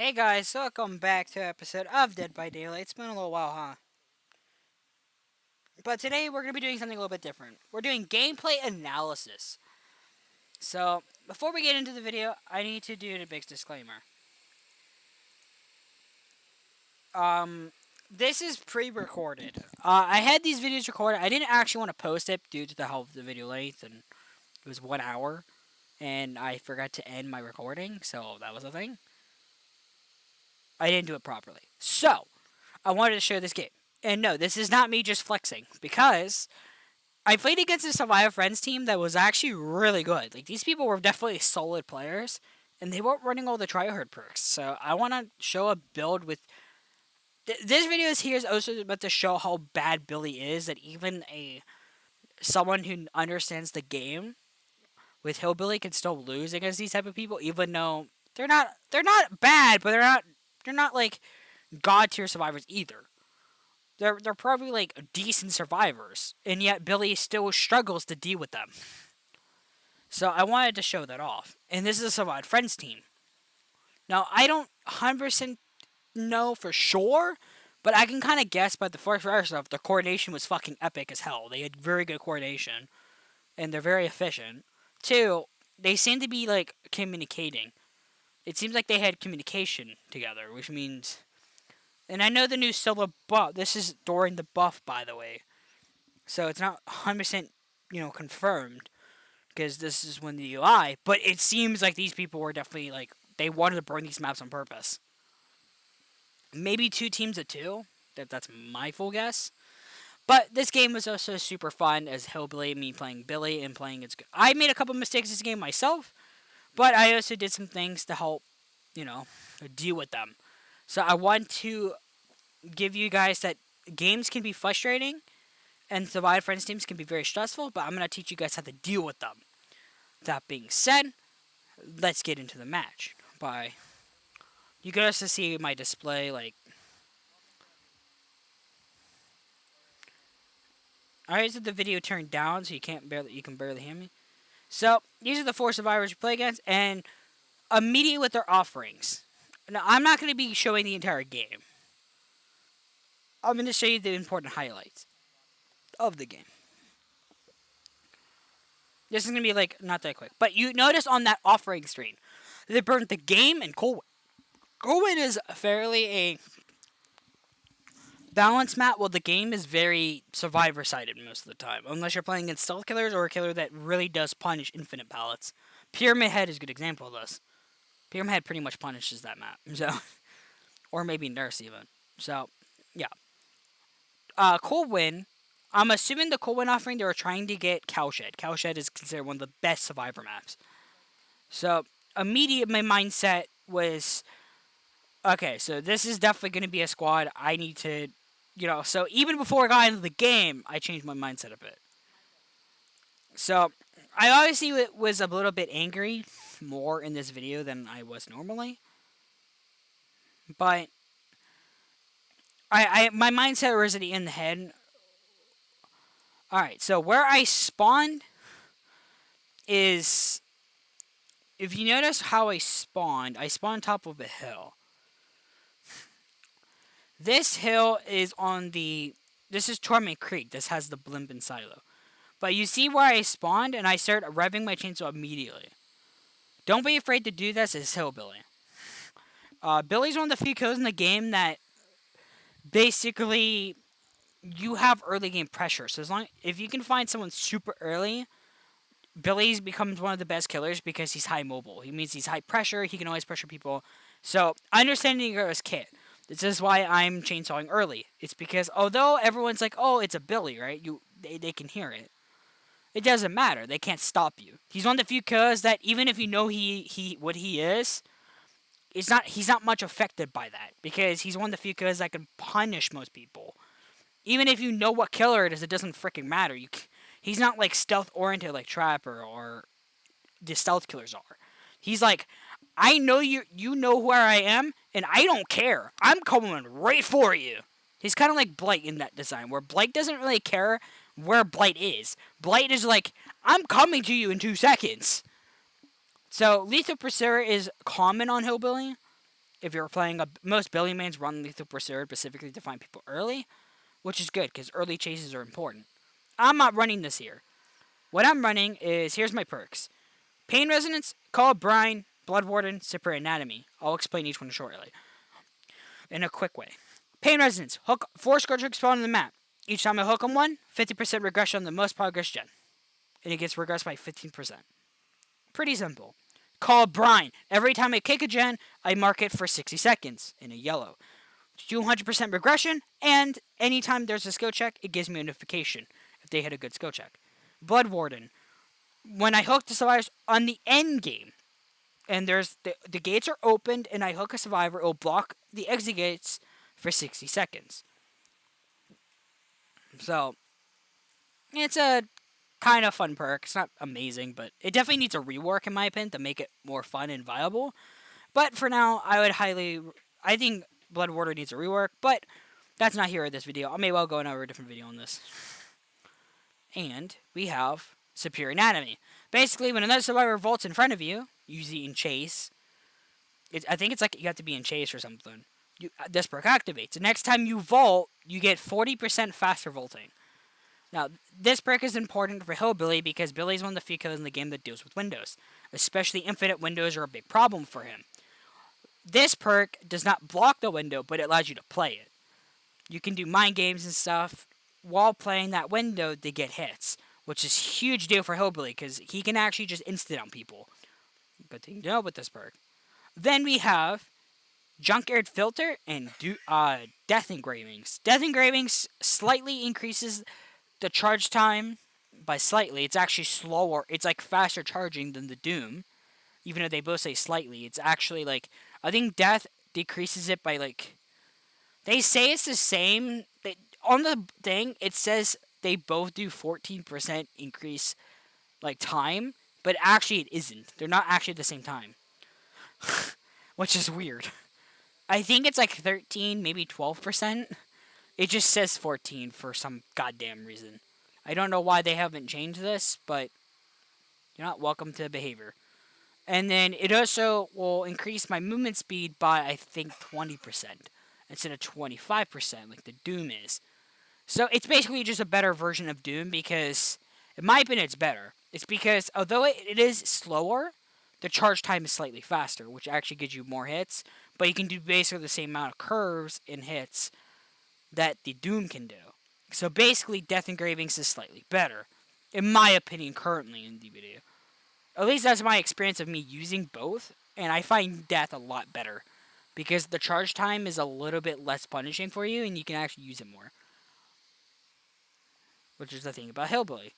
Hey guys, welcome back to an episode of Dead by Daylight. It's been a little while, huh? But today we're going to be doing something a little bit different. We're doing gameplay analysis. So, before we get into the video, I need to do the big disclaimer. This is pre-recorded. I had these videos recorded. I didn't actually want to post it due to the help of the video length, and it was 1 hour, and I forgot to end my recording, so that was a thing. I didn't do it properly. So, I wanted to show this game. And no, this is not me just flexing, because I played against a Survivor Friends team that was actually really good. Like, these people were definitely solid players, and they weren't running all the tryhard perks. So, I want to show a build with. This video is here is also about to show how bad Billy is, that even someone who understands the game with Hillbilly can still lose against these type of people, even though they're not bad, but they're not like god tier survivors either. They're probably like decent survivors, and yet Billy still struggles to deal with them. So I wanted to show that off. And this is a Survived Friends team. Now I don't 100% know for sure, but I can kind of guess by the first stuff. The coordination was fucking epic as hell. They had very good coordination, and they're very efficient. Two, they seem to be like communicating. It seems like they had communication together, which means. And I know the new solo buff. This is during the buff, by the way. So it's not 100%, confirmed. Because this is when the UI. But it seems like these people were definitely, like, they wanted to burn these maps on purpose. Maybe 2 teams of 2. That's my full guess. But this game was also super fun as Hillbilly, me playing Billy and playing its. I made a couple mistakes this game myself. But I also did some things to help, deal with them. So I want to give you guys that games can be frustrating and Survived Friends teams can be very stressful, but I'm going to teach you guys how to deal with them. That being said, let's get into the match. By you can also see my display, like. Alright, so the video turned down, so you can barely hear me. So these are the 4 survivors you play against, and immediately with their offerings. Now I'm not going to be showing the entire game. I'm going to show you the important highlights of the game. This is going to be like not that quick, but you notice on that offering screen, they burnt the game and Colwyn. Colwyn is fairly a balanced map. Well, the game is very survivor sided most of the time, unless you're playing against stealth killers or a killer that really does punish infinite pallets. Pyramid Head is a good example of this. Pyramid Head pretty much punishes that map, so or maybe Nurse even. So yeah. Colwyn, I'm assuming the Colwyn offering they were trying to get Cowshed. Cowshed is considered one of the best survivor maps. So immediate my mindset was, okay, so this is definitely going to be a squad. I need to, so even before I got into the game, I changed my mindset a bit. So I obviously was a little bit angry more in this video than I was normally. But my mindset was already in the head. Alright, so where I spawned is, if you notice how I spawned on top of a hill. This hill is this is Torment Creek. This has the blimp and silo. But you see where I spawned, and I started revving my chainsaw immediately. Don't be afraid to do this as Hillbilly. Billy's one of the few kills in the game that basically you have early game pressure. So if you can find someone super early, Billy becomes one of the best killers because he's high mobile. He means he's high pressure. He can always pressure people. So understanding your kit. This is why I'm chainsawing early. It's because although everyone's like, oh, it's a Billy, right? They can hear it. It doesn't matter. They can't stop you. He's one of the few killers that even if you know what he is, he's not much affected by that because he's one of the few killers that can punish most people. Even if you know what killer it is, it doesn't freaking matter. He's not like stealth oriented like Trapper or the stealth killers are. He's like, I know you know where I am, and I don't care. I'm coming right for you. He's kind of like Blight in that design, where Blight doesn't really care where Blight is. Blight is like, I'm coming to you in 2 seconds. So Lethal Pursuer is common on Hillbilly. if you're playing most Billy Mans run Lethal Pursuit specifically to find people early, which is good because early chases are important. I'm not running this here. What I'm running is, here's my perks. Pain Resonance, Call of Brine, Blood Warden, Super Anatomy. I'll explain each one shortly. In a quick way. Pain Resonance, hook 4 Scourge hooks spawn on the map. Each time I hook on one, 50% regression on the most progress gen. And it gets regressed by 15%. Pretty simple. Call of Brine. Every time I kick a gen, I mark it for 60 seconds in a yellow. 200% regression, and anytime there's a skill check, it gives me a notification if they hit a good skill check. Blood Warden. When I hook the survivors on the end game, and there's the gates are opened, and I hook a survivor, it'll block the exit gates for 60 seconds. So, it's a kind of fun perk. It's not amazing, but it definitely needs a rework, in my opinion, to make it more fun and viable. But for now, I think Blood Warden needs a rework, but that's not here in this video. I may well go over a different video on this. And we have Superior Anatomy. Basically, when another survivor vaults in front of you, usually in chase, I think it's like you have to be in chase or something. This perk activates. The next time you vault, you get 40% faster vaulting. Now, this perk is important for Hillbilly because Billy is one of the few killers in the game that deals with windows. Especially infinite windows are a big problem for him. This perk does not block the window, but it allows you to play it. You can do mind games and stuff while playing that window to get hits, which is a huge deal for Hillbilly because he can actually just instant on people. Good thing to know with this perk. Then we have Junkyard Filter and Death Engravings. Death Engravings slightly increases the charge time by slightly. It's actually slower. It's like faster charging than the Doom. Even though they both say slightly, it's actually like, I think Death decreases it by like, they say it's the same. On the thing, it says they both do 14% increase like time, but actually it isn't. They're not actually at the same time. Which is weird. I think it's like 13, maybe 12%. It just says 14 for some goddamn reason. I don't know why they haven't changed this, but you're not welcome to behavior. And then it also will increase my movement speed by, I think, 20% instead of 25% like the Doom is. So it's basically just a better version of Doom because, in my opinion, it's better. It's because, although it is slower, the charge time is slightly faster, which actually gives you more hits. But you can do basically the same amount of curves and hits that the Doom can do. So basically, Death Engravings is slightly better, in my opinion, currently in the video. At least that's my experience of me using both, and I find Death a lot better. Because the charge time is a little bit less punishing for you, and you can actually use it more. Which is the thing about Hillbilly.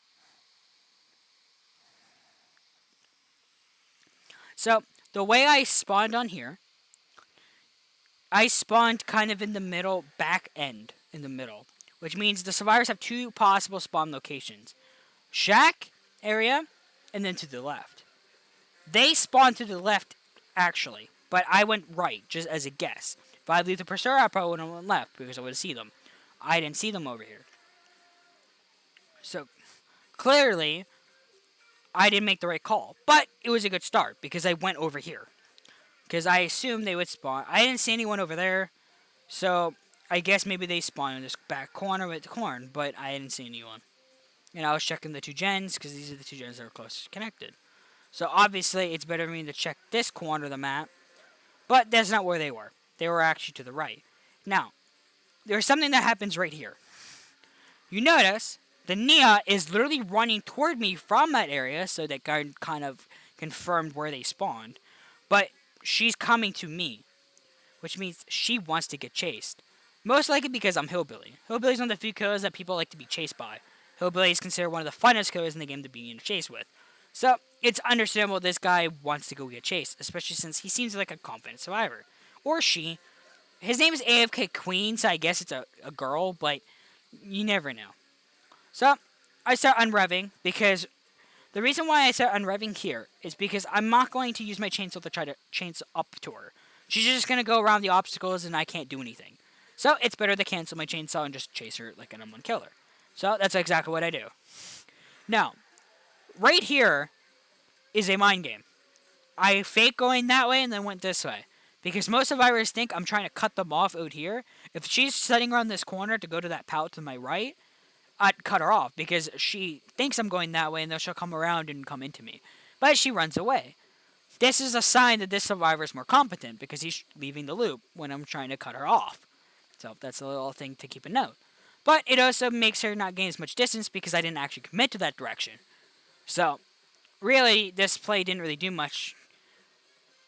So, the way I spawned on here, I spawned kind of in the middle, back end in the middle. Which means the survivors have 2 possible spawn locations. Shack area, and then to the left. They spawned to the left, actually. But I went right, just as a guess. If I leave the Pursuer, I probably would have went left, because I would have seen them. I didn't see them over here. So, clearly, I didn't make the right call. But it was a good start, because I went over here. Because I assumed they would spawn. I didn't see anyone over there. So, I guess maybe they spawned in this back corner with the corn. But I didn't see anyone. And I was checking the 2 gens, because these are the 2 gens that are close connected. So, obviously, it's better for me to check this corner of the map. But that's not where they were. They were actually to the right. Now, there's something that happens right here. You notice the Nia is literally running toward me from that area, so that kind of confirmed where they spawned. But she's coming to me, which means she wants to get chased. Most likely because I'm Hillbilly. Hillbilly's one of the few killers that people like to be chased by. Hillbilly is considered one of the funnest killers in the game to be in a chase with. So, it's understandable this guy wants to go get chased, especially since he seems like a confident survivor. Or she. His name is AFK Queen, so I guess it's a girl, but you never know. So, I start unrevving, because the reason why I start unrevving here is because I'm not going to use my chainsaw to try to chainsaw up to her. She's just going to go around the obstacles and I can't do anything. So, it's better to cancel my chainsaw and just chase her like an M1 killer. So, that's exactly what I do. Now, right here is a mind game. I fake going that way and then went this way. Because most survivors think I'm trying to cut them off out here. If she's sitting around this corner to go to that pallet to my right, I'd cut her off because she thinks I'm going that way and then she'll come around and come into me. But she runs away. This is a sign that this survivor is more competent because he's leaving the loop when I'm trying to cut her off. So that's a little thing to keep in note. But it also makes her not gain as much distance because I didn't actually commit to that direction. So, really, this play didn't really do much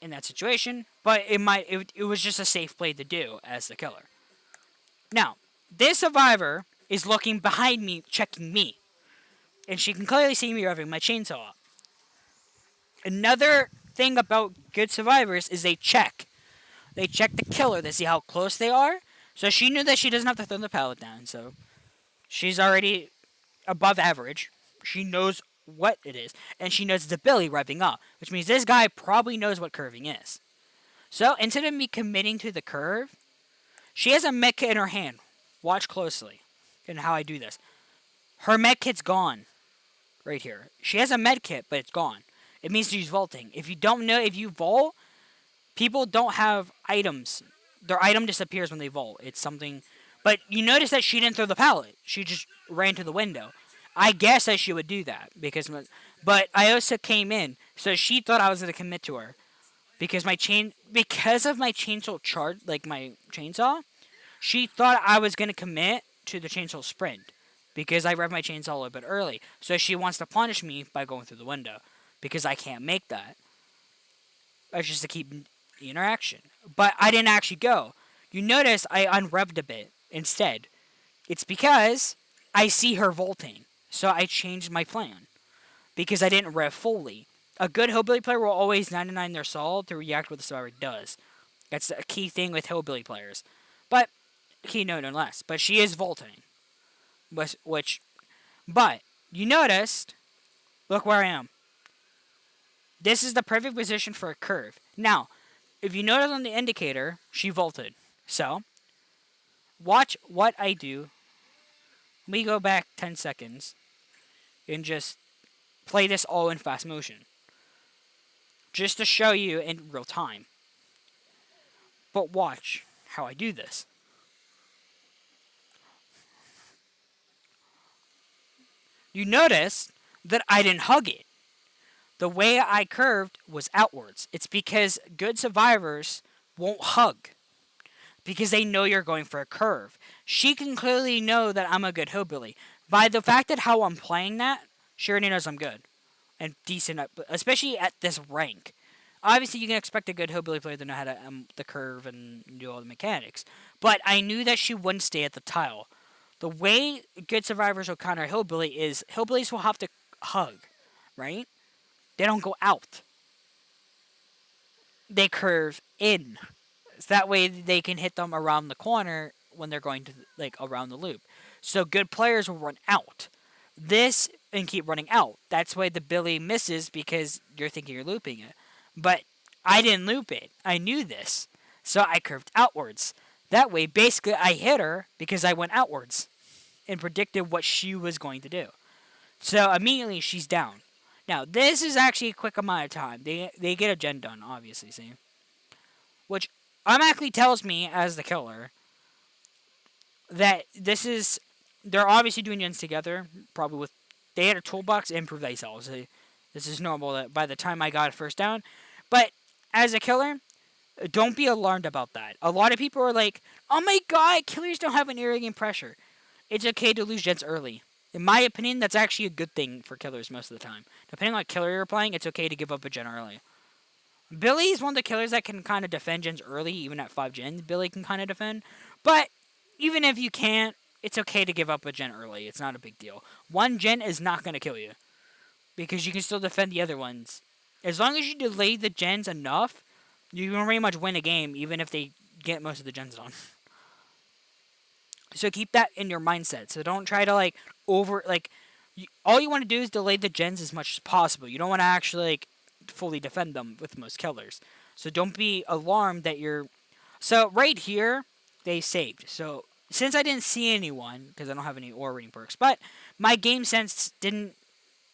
in that situation, but it was just a safe play to do as the killer. Now, this survivor is looking behind me, checking me, and she can clearly see me revving my chainsaw up. Another thing about good survivors is they check. They check the killer. They see how close they are. So she knew that she doesn't have to throw the pallet down. So she's already above average. She knows what it is. And she knows the Billy revving up. Which means this guy probably knows what curving is. So instead of me committing to the curve, she has a med kit in her hand. Watch closely in how I do this. Her med kit's gone. Right here. She has a med kit, but it's gone. It means she's vaulting. If you don't know, if you vault, people don't have items. Their item disappears when they vault. It's something. But you notice that she didn't throw the pallet. She just ran to the window. I guess that she would do that because, but I also came in, so she thought I was gonna commit to her because because of my chainsaw charge, like my chainsaw, she thought I was gonna commit to the chainsaw sprint because I revved my chainsaw a little bit early. So she wants to punish me by going through the window because I can't make that. That's just to keep the interaction. But I didn't actually go. You notice I unrevved a bit instead. It's because I see her vaulting. So I changed my plan. Because I didn't rev fully. A good Hillbilly player will always 99 their soul to react what the survivor does. That's a key thing with Hillbilly players. But, key note nonetheless. But she is vaulting. But you noticed, look where I am. This is the perfect position for a curve. Now, if you notice on the indicator, she vaulted. So, watch what I do. Let me go back 10 seconds and just play this all in fast motion. Just to show you in real time. But watch how I do this. You notice that I didn't hug it. The way I curved was outwards. It's because good survivors won't hug. Because they know you're going for a curve. She can clearly know that I'm a good hillbilly. By the fact that how I'm playing that, she already knows I'm good. And decent, especially at this rank. Obviously, you can expect a good hillbilly player to know how to the curve and do all the mechanics. But I knew that she wouldn't stay at the tile. The way good survivors will counter hillbilly is hillbillies will have to hug, right? They don't go out. They curve in. So that way they can hit them around the corner when they're going to, like, around the loop. So good players will run out. This and keep running out. That's why the Billy misses because you're thinking you're looping it. But I didn't loop it. I knew this. So I curved outwards. That way, basically, I hit her because I went outwards and predicted what she was going to do. So immediately she's down. Now, this is actually a quick amount of time. They get a gen done, obviously, see? Which automatically tells me, as the killer, that this is... They're obviously doing gens together, probably with... They had a toolbox to improve themselves. This is normal that by the time I got a first down. But, as a killer, don't be alarmed about that. A lot of people are like, oh my god, killers don't have an irrigant pressure. It's okay to lose gens early. In my opinion, that's actually a good thing for killers most of the time. Depending on what killer you're playing, it's okay to give up a gen early. Billy is one of the killers that can kind of defend gens early, even at 5 gens. Billy can kind of defend. But even if you can't, it's okay to give up a gen early. It's not a big deal. 1 gen is not going to kill you. Because you can still defend the other ones. As long as you delay the gens enough, you can pretty much win a game, even if they get most of the gens done. So keep that in your mindset. So don't try to, all you want to do is delay the gens as much as possible. You don't want to actually, fully defend them with most killers. So don't be alarmed that you're... So right here, they saved. So since I didn't see anyone, because I don't have any aura reading perks, but my game sense didn't...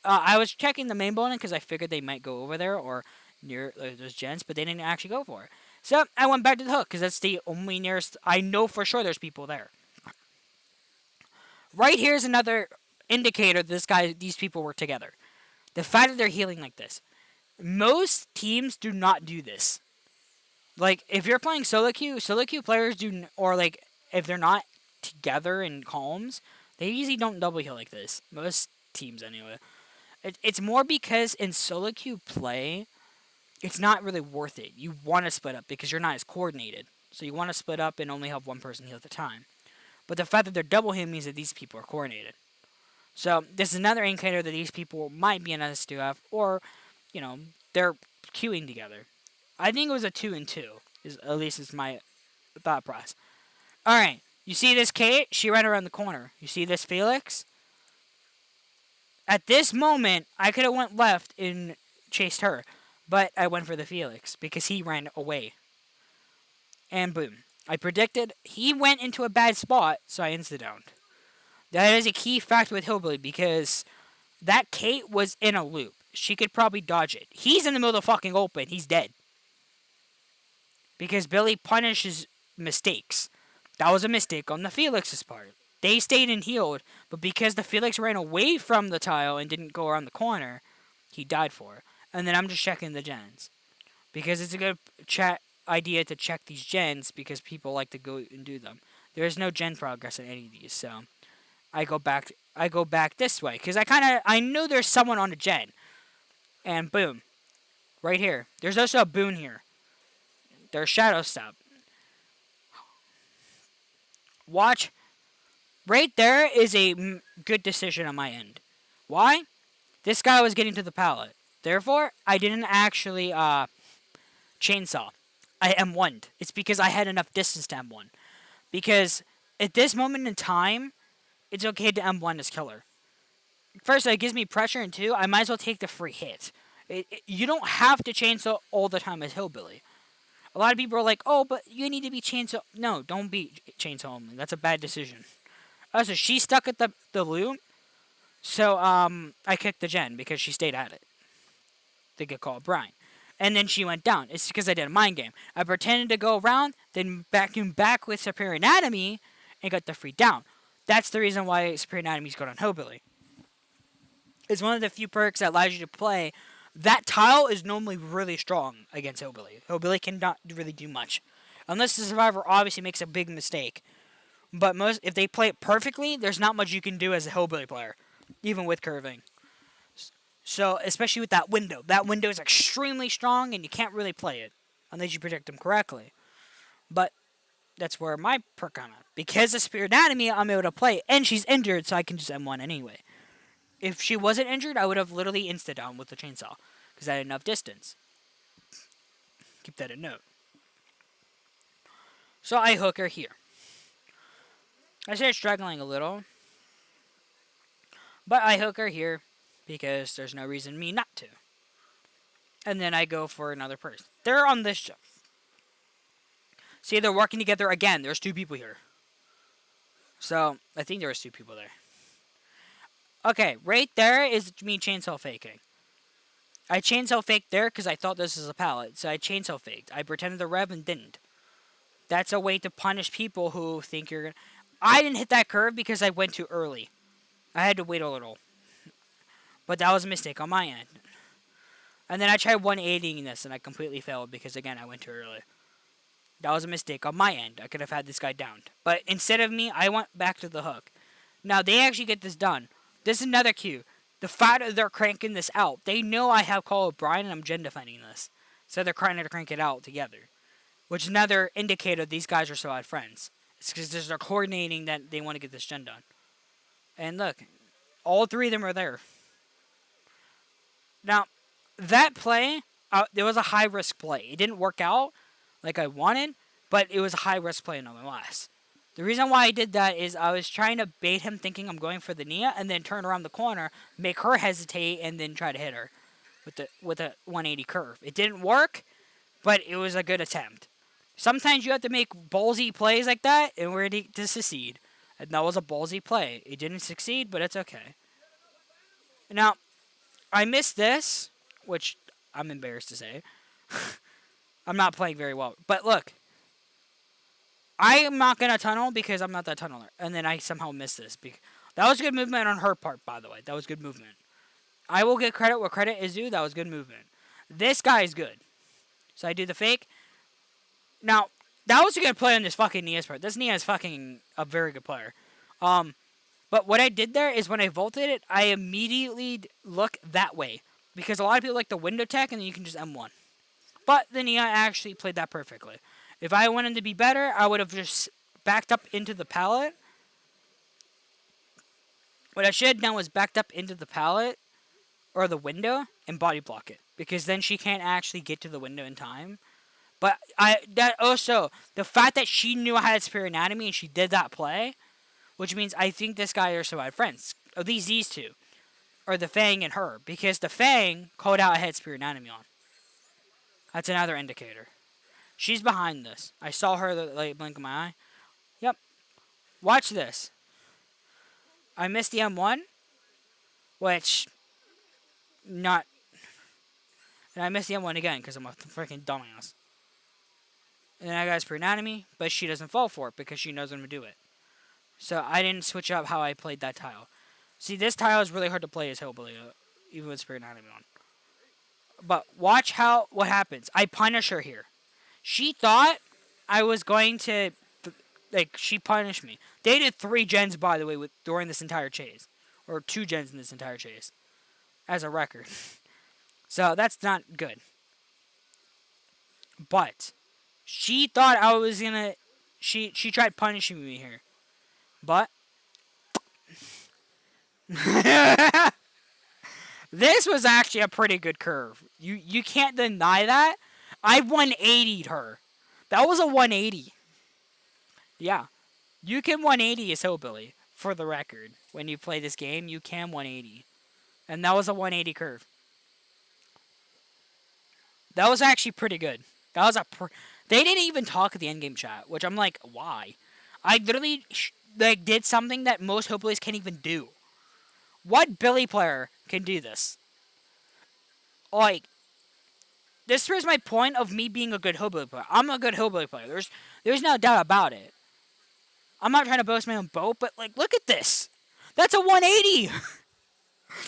I was checking the main building because I figured they might go over there or near those gens, but they didn't actually go for it. So I went back to the hook because that's the only nearest. I know for sure there's people there. Right here's another indicator these people were together. The fact that they're healing like this. Most teams do not do this. Like if you're playing solo queue players do, or like if they're not together in columns, they usually don't double heal like this. Most teams anyway. It's more because in solo queue play, it's not really worth it. You want to split up because you're not as coordinated. So you want to split up and only have one person heal at a time. But the fact that they're double healing means that these people are coordinated. So this is another indicator that these people might be in S2F, or, they're queuing together. I think it was a 2 and 2. At least is my thought process. All right, you see this Kate? She ran around the corner. You see this Felix? At this moment, I could have went left and chased her, but I went for the Felix because he ran away. And boom. I predicted he went into a bad spot, so I insta-downed. That is a key factor with Hillbilly because that Kate was in a loop. She could probably dodge it. He's in the middle of the fucking open. He's dead. Because Billy punishes mistakes. That was a mistake on the Felix's part. They stayed and healed, but because the Felix ran away from the tile and didn't go around the corner, he died for it. And then I'm just checking the gens. Because it's a good idea to check these gens because people like to go and do them. There is no gen progress in any of these, so I go back this way because I know there's someone on a gen. And boom. Right here. There's also a boon here. There's Shadow Step. Watch. Right there is a good decision on my end. Why? This guy was getting to the pallet. Therefore, I didn't actually chainsaw. I M1'd. It's because I had enough distance to M1. Because at this moment in time, it's okay to M1 this killer. First, it gives me pressure, and two, I might as well take the free hit. You don't have to chainsaw all the time as Hillbilly. A lot of people are like, oh, but you need to be chainsaw. No, don't be chainsaw only. That's a bad decision. Also, she stuck at the loop, so I kicked the gen because she stayed at it. They get called Brian. And then she went down. It's because I did a mind game. I pretended to go around, then vacuumed back with Superior Anatomy, and got the free down. That's the reason why Superior Anatomy's good on Hillbilly. It's one of the few perks that allows you to play. That tile is normally really strong against Hillbilly. Hillbilly cannot really do much. Unless the Survivor obviously makes a big mistake. But if they play it perfectly, there's not much you can do as a Hillbilly player. Even with curving. So, especially with that window. That window is extremely strong and you can't really play it. Unless you predict them correctly. But that's where my perk comes out. Because of Spirit Anatomy, I'm able to play it. And she's injured, so I can just M1 anyway. If she wasn't injured, I would have literally insta-down with the chainsaw. Because I had enough distance. Keep that in note. So I hook her here. I started struggling a little. But I hook her here. Because there's no reason me not to. And then I go for another person. They're on this jump. See, they're working together again. There's two people here. So, I think there was two people there. Okay, right there is me chainsaw faking. I chainsaw faked there because I thought this was a pallet. So I chainsaw faked. I pretended to rev and didn't. That's a way to punish people who think you're going to... I didn't hit that curve because I went too early. I had to wait a little. But that was a mistake on my end. And then I tried 180ing this and I completely failed because, again, I went too early. That was a mistake on my end. I could have had this guy downed. But instead of me, I went back to the hook. Now, they actually get this done. This is another cue. The fact that they're cranking this out. They know I have Call of Brian and I'm gen defending this. So they're trying to crank it out together. Which is another indicator these guys are so bad friends. It's because they're coordinating that they want to get this gen done. And look. All three of them are there. Now, that play, there was a high-risk play. It didn't work out like I wanted, but it was a high-risk play nonetheless. The reason why I did that is I was trying to bait him thinking I'm going for the Nia, and then turn around the corner, make her hesitate, and then try to hit her with a 180 curve. It didn't work, but it was a good attempt. Sometimes you have to make ballsy plays like that in order to succeed. And that was a ballsy play. It didn't succeed, but it's okay. Now, I missed this, which I'm embarrassed to say. I'm not playing very well. But look, I am not going to tunnel because I'm not that tunneler. And then I somehow missed this. That was good movement on her part, by the way. That was good movement. I will get credit where credit is due. That was good movement. This guy is good. So I do the fake. Now, that was a good play on this fucking Nia's part. This Nia is fucking a very good player. But what I did there is when I vaulted it, I immediately look that way. Because a lot of people like the window tech and then you can just M1. But the Nia actually played that perfectly. If I wanted to be better, I would have just backed up into the pallet. What I should have done was backed up into the pallet or the window and body block it. Because then she can't actually get to the window in time. But that also, the fact that she knew I had Superior Anatomy and she did that play, which means I think this guy or survived friends. At least these two. Or the Fang and her. Because the Fang called out I had Superior Anatomy on. That's another indicator. She's behind this. I saw her like blink of my eye. Yep. Watch this. I missed the M1. Which, not. And I missed the M1 again because I'm a freaking dumbass. And then I got Superior Anatomy, but she doesn't fall for it because she knows I'm going to do it. So I didn't switch up how I played that tile. See, this tile is really hard to play as Hillbilly, even with Superior Anatomy on. But watch what happens. I punish her here. She thought I was going to, she punished me. They did 3 gens, by the way, during this entire chase. Or 2 gens in this entire chase. As a record. So that's not good. But she thought I was going to, she tried punishing me here. But this was actually a pretty good curve. You can't deny that. I 180'd her. That was a 180. Yeah. You can 180 as Hillbilly, for the record. When you play this game, you can 180. And that was a 180 curve. That was actually pretty good. That was they didn't even talk at the endgame chat, which I'm like, why? I literally did something that most Hillbillies can't even do. What Billy player can do this? Like, this proves my point of me being a good Hillbilly player. I'm a good Hillbilly player. There's no doubt about it. I'm not trying to boast my own boat, but like, look at this. That's a 180.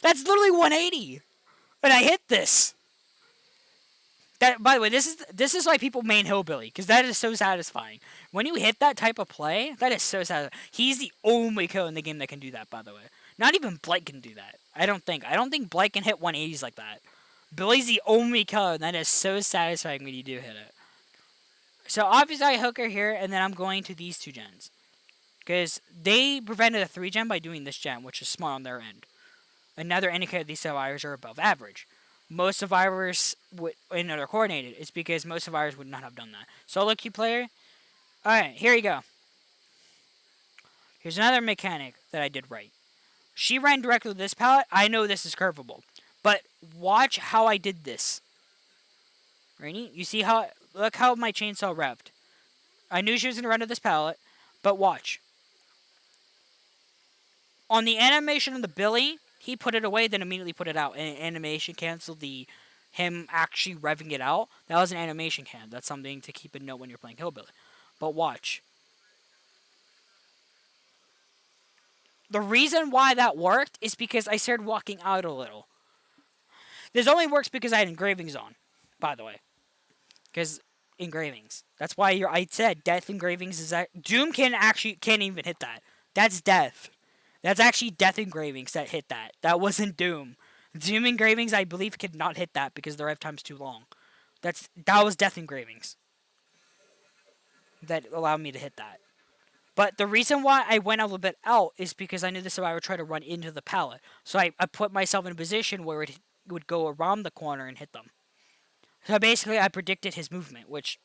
That's literally 180. And I hit this. That, by the way, this is why people main Hillbilly, because that is so satisfying. When you hit that type of play, that is so satisfying. He's the only kill in the game that can do that, by the way. Not even Blake can do that. I don't think Blake can hit 180s like that. Billy's the only killer, and that is so satisfying when you do hit it. So obviously I hook her here, and then I'm going to these 2 gens. Because they prevented a 3 gen by doing this gen, which is smart on their end. Another indicator these survivors are above average. Most survivors when they're coordinated, it's because most survivors would not have done that. Solo queue player. Alright, here you go. Here's another mechanic that I did right. She ran directly to this pallet. I know this is curvable. But watch how I did this. Ready? You see how... Look how my chainsaw revved. I knew she was going to run to this pallet. But watch. On the animation of the Billy, he put it away, then immediately put it out. And animation canceled him actually revving it out. That was an animation can. That's something to keep a note when you're playing Hillbilly. But watch. The reason why that worked is because I started walking out a little. This only works because I had engravings on, by the way. Because engravings. That's why I said death engravings is that Doom can't even hit that. That's death. That's actually death engravings that hit that. That wasn't Doom. Doom engravings, I believe, could not hit that because the rev time's too long. That was death engravings that allowed me to hit that. But the reason why I went a little bit out is because I knew the survivor would try to run into the pallet. So I put myself in a position where it would go around the corner and hit them. So basically, I predicted his movement, which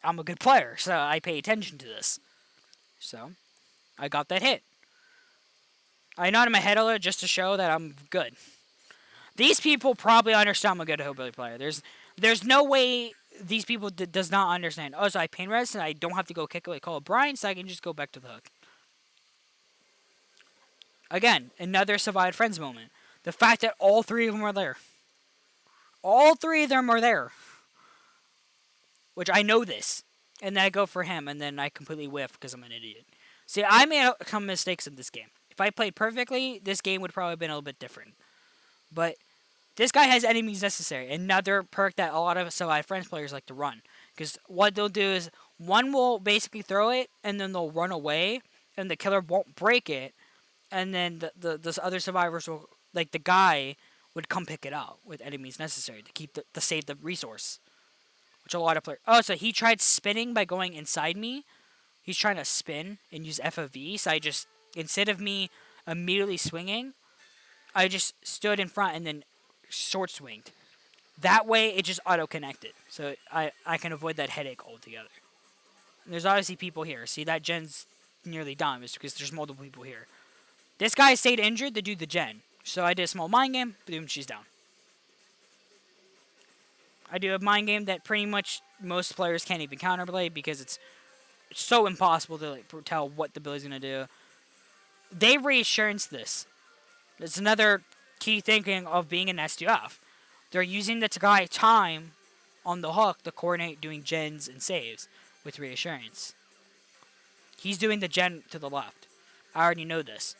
I'm a good player, so I pay attention to this. So I got that hit. I nodded my head a little just to show that I'm good. These people probably understand I'm a good Hillbilly player. There's no way these people does not understand. Oh, so I pain rest and I don't have to go kick away Call O'Brien, so I can just go back to the hook. Again, another survived friends moment. The fact that all 3 of them are there. All 3 of them are there. which I know this, and then I go for him, and then I completely whiff because I'm an idiot. See, I made some mistakes in this game. If I played perfectly, this game would probably have been a little bit different. But this guy has enemies necessary, another perk that a lot of Survive Friends players like to run. Because what they'll do is, one will basically throw it, and then they'll run away, and the killer won't break it, and then the other survivors will, like the guy, would come pick it up with enemies necessary to keep to save the resource. Which a lot of players... Oh, so he tried spinning by going inside me. He's trying to spin and use FOV, so I just... Instead of me immediately swinging, I just stood in front and then short swinged. That way, it just auto-connected. So I can avoid that headache altogether. And there's obviously people here. See, that gen's nearly done. It's because there's multiple people here. This guy stayed injured to do the gen. So I did a small mind game. Boom, she's down. I do a mind game that pretty much most players can't even counterplay because it's so impossible to tell what the ability's going to do. They reassurance this. It's another key thinking of being an STF. They're using the guy time on the hook to coordinate doing gens and saves with reassurance. He's doing the gen to the left. I already know this.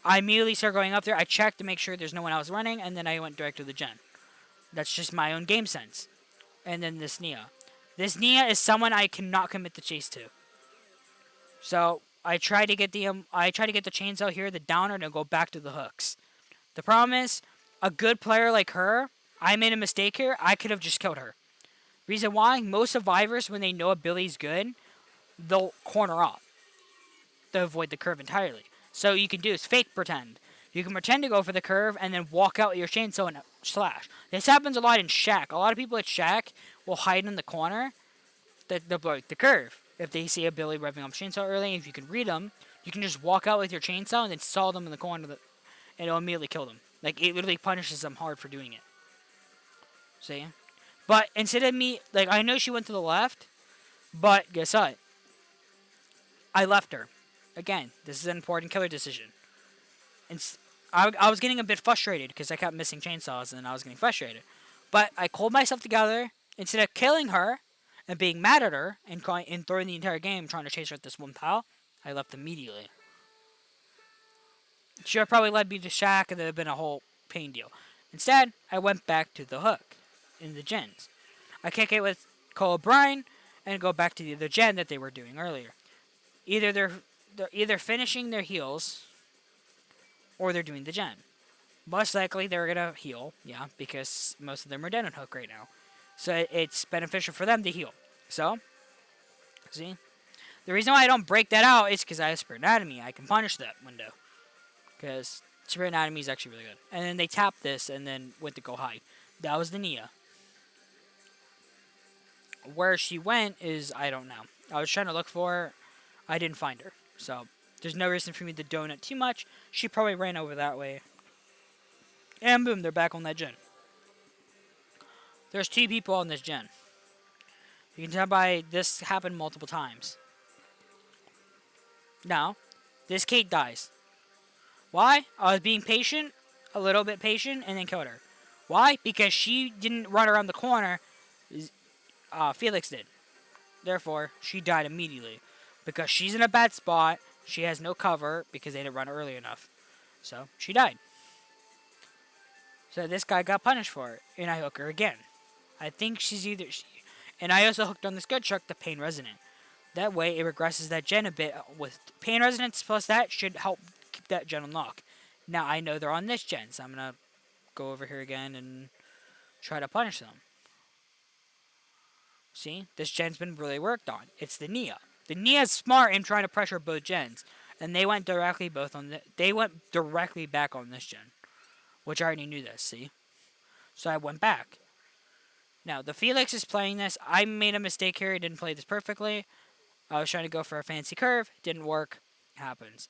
I immediately start going up there. I checked to make sure there's no one else running, and then I went direct to the gen. That's just my own game sense. And then this Nia. This Nia is someone I cannot commit the chase to. So I try to get the chainsaw here, the downer, and go back to the hooks. The problem is, a good player like her, I made a mistake here. I could have just killed her. Reason why? Most survivors, when they know a Billy's good, they'll corner up to avoid the curve entirely. So you can do is fake pretend. You can pretend to go for the curve and then walk out with your chainsaw and slash. This happens a lot in Shack. A lot of people at Shack will hide in the corner. They'll break the curve. If they see a Billy revving up chainsaw early, if you can read them, you can just walk out with your chainsaw and then saw them in the corner, and it'll immediately kill them. Like, it literally punishes them hard for doing it. See? But instead of me, like, I know she went to the left, but guess what? I left her. Again, this is an important killer decision. And I was getting a bit frustrated because I kept missing chainsaws and I was getting frustrated. But I called myself together. Instead of killing her and being mad at her and throwing the entire game trying to chase her with this one pal, I left immediately. She would have probably led me to Shack and there would have been a whole pain deal. Instead, I went back to the hook in the gens. I kick it with Cole O'Brien and go back to the gen that they were doing earlier. Either they're finishing their heals or they're doing the gen. Most likely they're going to heal, yeah, because most of them are dead on hook right now. So it's beneficial for them to heal. So, see? The reason why I don't break that out is because I have Spirit Anatomy. I can punish that window. Because Spirit Anatomy is actually really good. And then they tapped this and then went to go high. That was the Nia. Where she went is, I don't know. I was trying to look for her. I didn't find her. So, there's no reason for me to donut too much. She probably ran over that way. And boom, they're back on that gen. There's 2 people on this gen. You can tell by this happened multiple times. Now, this Kate dies. Why? I was being patient, a little bit patient, and then killed her. Why? Because she didn't run around the corner. Felix did. Therefore, she died immediately. Because she's in a bad spot. She has no cover because they didn't run early enough. So, she died. So, this guy got punished for it. And I hook her again. I think she's either... And I also hooked on this good truck, the Pain Resonant. That way, it regresses that gen a bit. With Pain Resonance plus that should help keep that gen on lock. Now, I know they're on this gen. So, I'm going to go over here again and try to punish them. See? This gen's been really worked on. It's the Nia. The Nia's smart in trying to pressure both gens. And they went directly they went directly back on this gen. Which I already knew this, see? So I went back. Now, the Felix is playing this. I made a mistake here. I didn't play this perfectly. I was trying to go for a fancy curve. Didn't work. Happens.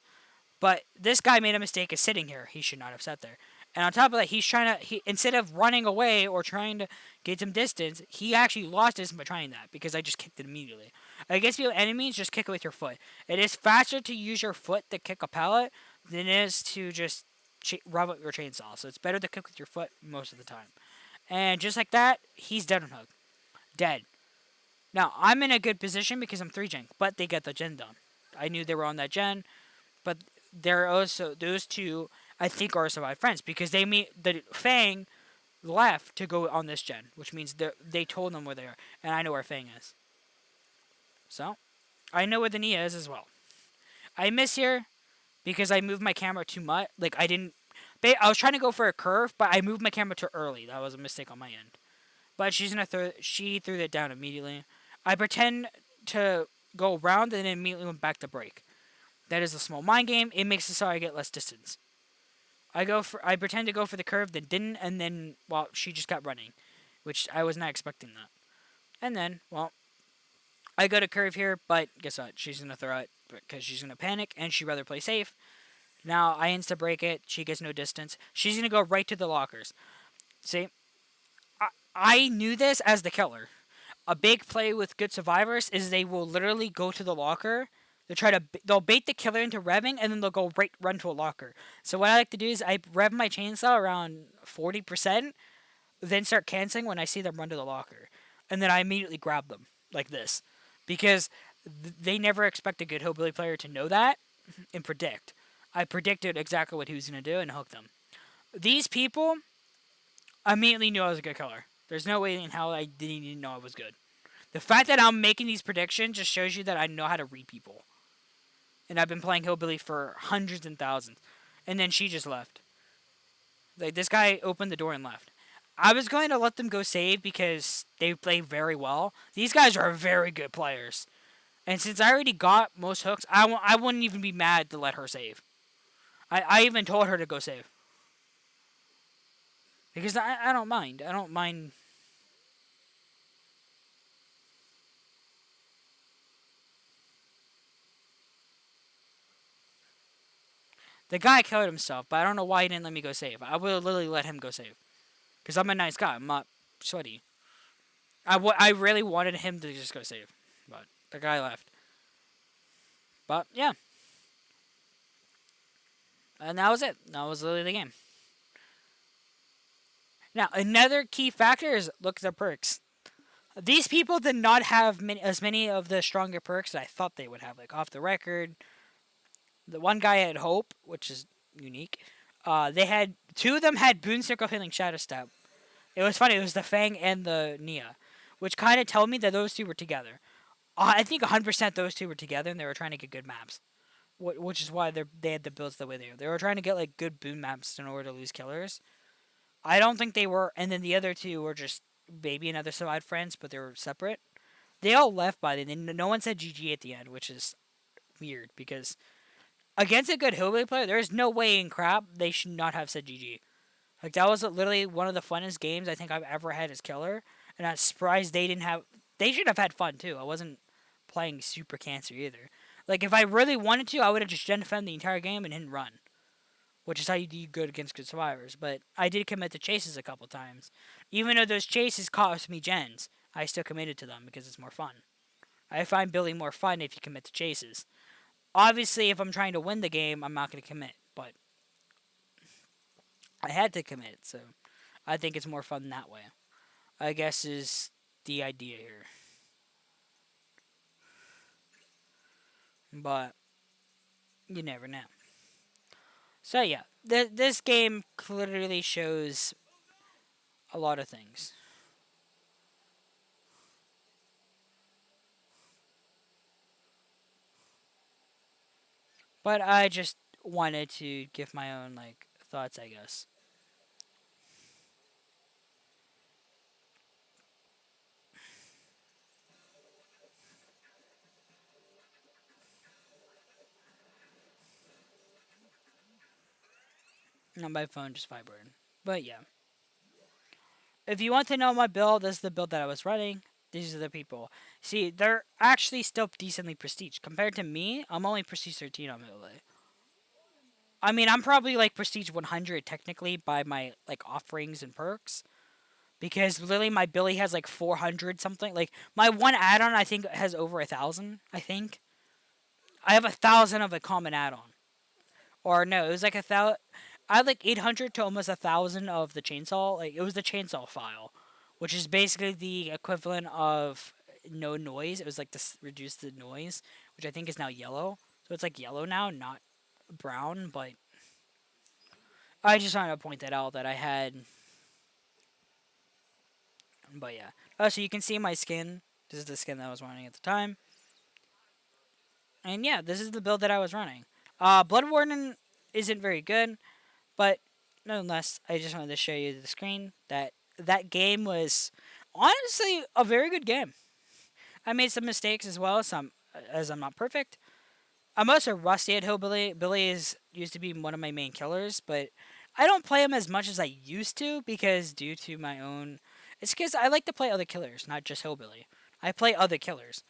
But this guy made a mistake of sitting here. He should not have sat there. And on top of that, he's trying to... instead of running away or trying to get some distance, he actually lost distance by trying that. Because I just kicked it immediately. Against your enemies, just kick it with your foot. It is faster to use your foot to kick a pallet than it is to just rub up your chainsaw. So it's better to kick with your foot most of the time. And just like that, he's dead on hook. Dead. Now, I'm in a good position because I'm 3 gen, but they get the gen done. I knew they were on that gen, but they're also, those two, I think, are also my friends because they meet, the Fang left to go on this gen, which means they told them where they are, and I know where Fang is. So, I know where the Nia is as well. I miss here because I moved my camera too much. Like, I didn't. I was trying to go for a curve, but I moved my camera too early. That was a mistake on my end. But she threw that down immediately. I pretend to go around and then immediately went back to break. That is a small mind game. It makes it so I get less distance. I pretend to go for the curve, then didn't, and then well, she just kept running, which I was not expecting that. And then well, I go to curve here, but guess what? She's gonna throw it because she's gonna panic and she'd rather play safe. Now I insta break it. She gets no distance. She's gonna go right to the lockers. See, I knew this as the killer. A big play with good survivors is they will literally go to the locker. They'll bait the killer into revving and then they'll go run to a locker. So what I like to do is I rev my chainsaw around 40%, then start canceling when I see them run to the locker, and then I immediately grab them like this, because they never expect a good hillbilly player to know that and predict. I predicted exactly what he was gonna do and hooked them. These people immediately knew I was a good killer. There's no way in hell I didn't even know I was good. The fact that I'm making these predictions just shows you that I know how to read people. And I've been playing Hillbilly for hundreds and thousands. And then she just left. Like, this guy opened the door and left. I was going to let them go save because they play very well. These guys are very good players. And since I already got most hooks, I wouldn't even be mad to let her save. I even told her to go save. Because I don't mind. I don't mind. The guy killed himself, but I don't know why he didn't let me go save. I would have literally let him go save. Because I'm a nice guy. I'm not sweaty. I really wanted him to just go save. But the guy left. But, yeah. And that was it. That was literally the game. Now, another key factor is look at the perks. These people did not have as many of the stronger perks that I thought they would have. Like, off the record, the one guy had Hope, which is unique. They had, two of them had Boon Circle Healing Shadow Step. It was funny. It was the Fang and the Nia, which kind of told me that those two were together. I think 100% those two were together and they were trying to get good maps, which is why they had the builds the way they were. They were trying to get like good boon maps in order to lose killers. I don't think they were, and then the other two were just maybe another side friends, but they were separate. They all left by then. No one said GG at the end, which is weird because against a good hillbilly player, there is no way in crap they should not have said GG. Like, that was literally one of the funnest games I think I've ever had as killer, and I'm surprised they didn't have. They should have had fun too. I wasn't playing super cancer either. Like, if I really wanted to, I would have just gen defend the entire game and didn't run, which is how you do good against good survivors. But I did commit to chases a couple times, even though those chases cost me gens. I still committed to them because it's more fun. I find building more fun if you commit to chases. Obviously, if I'm trying to win the game, I'm not going to commit, but I had to commit, so I think it's more fun that way, I guess, is the idea here. But you never know. So yeah, this game clearly shows a lot of things. But I just wanted to give my own like thoughts, I guess. Not my phone just vibrating. But yeah. If you want to know my build, this is the build that I was running. These are the people. See, they're actually still decently prestige. Compared to me, I'm only prestige 13 on Melee. I mean, I'm probably like prestige 100 technically by my like offerings and perks. Because literally my Billy has like 400 something. Like, my one add-on I think has over 1,000, I think. I have 1,000 of a common add-on. Or no, it was like 1,000. I had like 800 to almost 1,000 of the chainsaw. Like, it was the chainsaw file, which is basically the equivalent of no noise. It was like this reduce the noise, which I think is now yellow. So it's like yellow now, not brown. But I just wanted to point that out that I had. But yeah. So you can see my skin. This is the skin that I was running at the time. And yeah, this is the build that I was running. Blood Warden isn't very good, but nonetheless, I just wanted to show you the screen that that game was honestly a very good game. I made some mistakes as well, some as I'm not perfect. I'm also rusty at Hillbilly. Billy is used to be one of my main killers, but I don't play him as much as I used to because due to my own. It's because I like to play other killers, not just Hillbilly. I play other killers.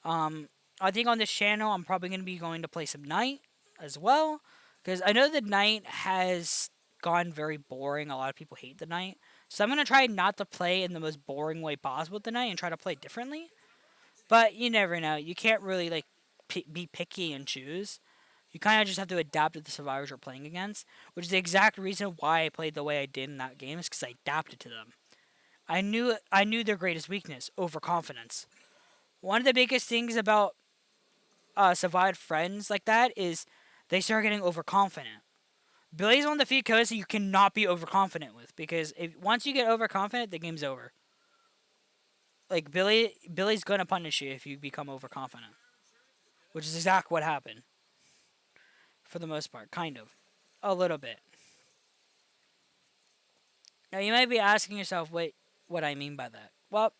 Um, I think on this channel I'm probably going to be going to play some Knight as well because I know the Knight has gone very boring. A lot of people hate the Knight, so I'm going to try not to play in the most boring way possible with the Knight and try to play differently. But you never know. You can't really like be picky and choose. You kind of just have to adapt to the survivors you're playing against, which is the exact reason why I played the way I did in that game is because I adapted to them. I knew their greatest weakness, overconfidence. One of the biggest things about survived friends like that is they start getting overconfident. Billy's one of the few codes that you cannot be overconfident with because if once you get overconfident, the game's over. Like Billy's gonna punish you if you become overconfident, which is exactly what happened for the most part, kind of, a little bit. Now you might be asking yourself, wait, what I mean by that? Well,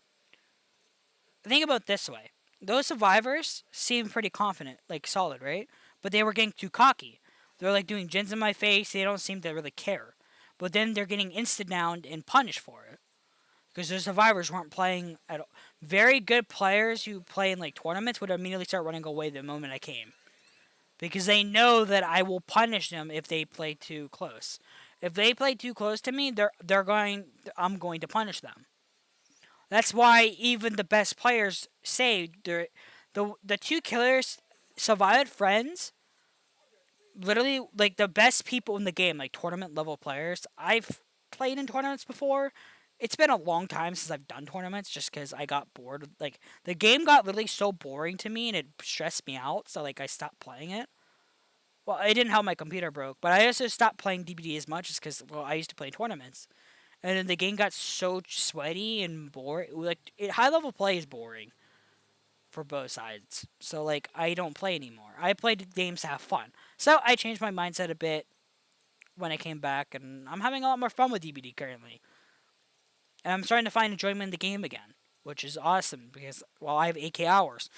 think about it this way: those survivors seem pretty confident, like solid, right? But they were getting too cocky. They're like doing gins in my face. They don't seem to really care. But then they're getting insta downed and punished for it because the survivors weren't playing at all. Very good players who play in like tournaments would immediately start running away the moment I came because they know that I will punish them if they play too close. If they play too close to me, I'm going to punish them. That's why even the best players say the two killers survived friends. Literally, like the best people in the game, like tournament level players. I've played in tournaments before. It's been a long time since I've done tournaments, just because I got bored. Like the game got literally so boring to me, and it stressed me out. So like I stopped playing it. Well, it didn't help my computer broke, but I also stopped playing DBD as much, just because I used to play tournaments, and then the game got so sweaty and boring. Like high level play is boring for both sides. So like I don't play anymore. I play games to have fun. So I changed my mindset a bit when I came back, and I'm having a lot more fun with DBD currently. And I'm starting to find enjoyment in the game again, which is awesome because well I have 8K hours.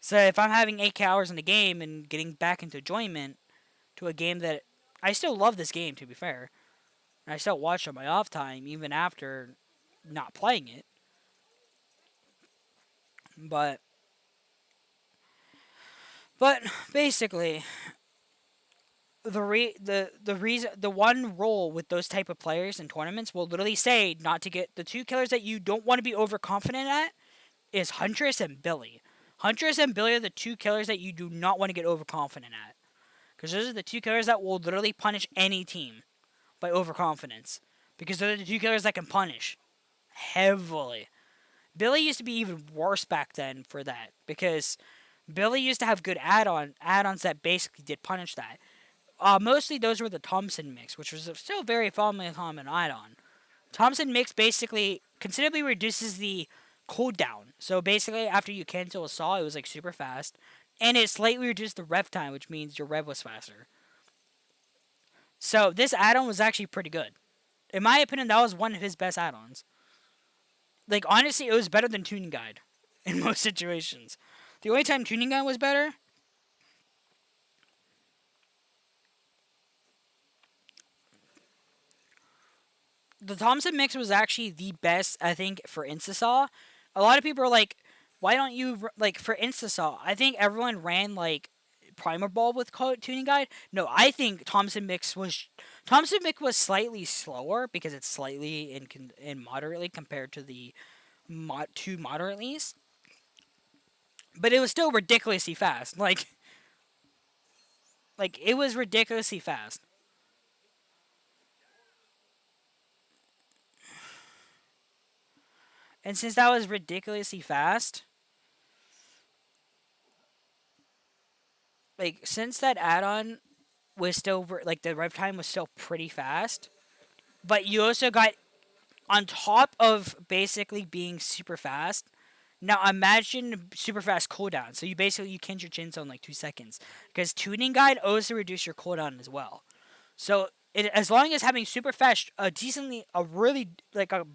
So if I'm having 8K hours in the game and getting back into enjoyment to a game that I still love this game to be fair. And I still watch on my off time even after not playing it. But but basically the one rule with those type of players in tournaments will literally say not to get the two killers that you don't want to be overconfident at is Huntress and Billy. Huntress and Billy are the two killers that you do not want to get overconfident at. Because those are the two killers that will literally punish any team by overconfidence. Because they're the two killers that can punish heavily. Billy used to be even worse back then for that. Because Billy used to have good add-ons that basically did punish that. Mostly those were the Thompson mix, which was still very common add-on. Thompson mix basically considerably reduces the cooldown. So basically, after you cancel a saw, it was like super fast, and it slightly reduced the rev time, which means your rev was faster. So this add-on was actually pretty good. In my opinion, that was one of his best add-ons. Like honestly, it was better than Tuning Guide in most situations. The only time Tuning Guide was better. The Thompson mix was actually the best, I think, for Instasaw. A lot of people are like, why don't you, like, for Instasaw? I think everyone ran, like, Primer Ball with Tuning Guide. No, I think Thompson mix was slightly slower because it's slightly in moderately compared to the two moderately's. But it was still ridiculously fast. Like it was ridiculously fast. And since that was ridiculously fast, like since that add-on was still like the rev time was still pretty fast, but you also got on top of basically being super fast. Now imagine super fast cooldown. So you can your chin zone like 2 seconds because tuning guide also reduce your cooldown as well. So as long as having super fast, a decently a really like a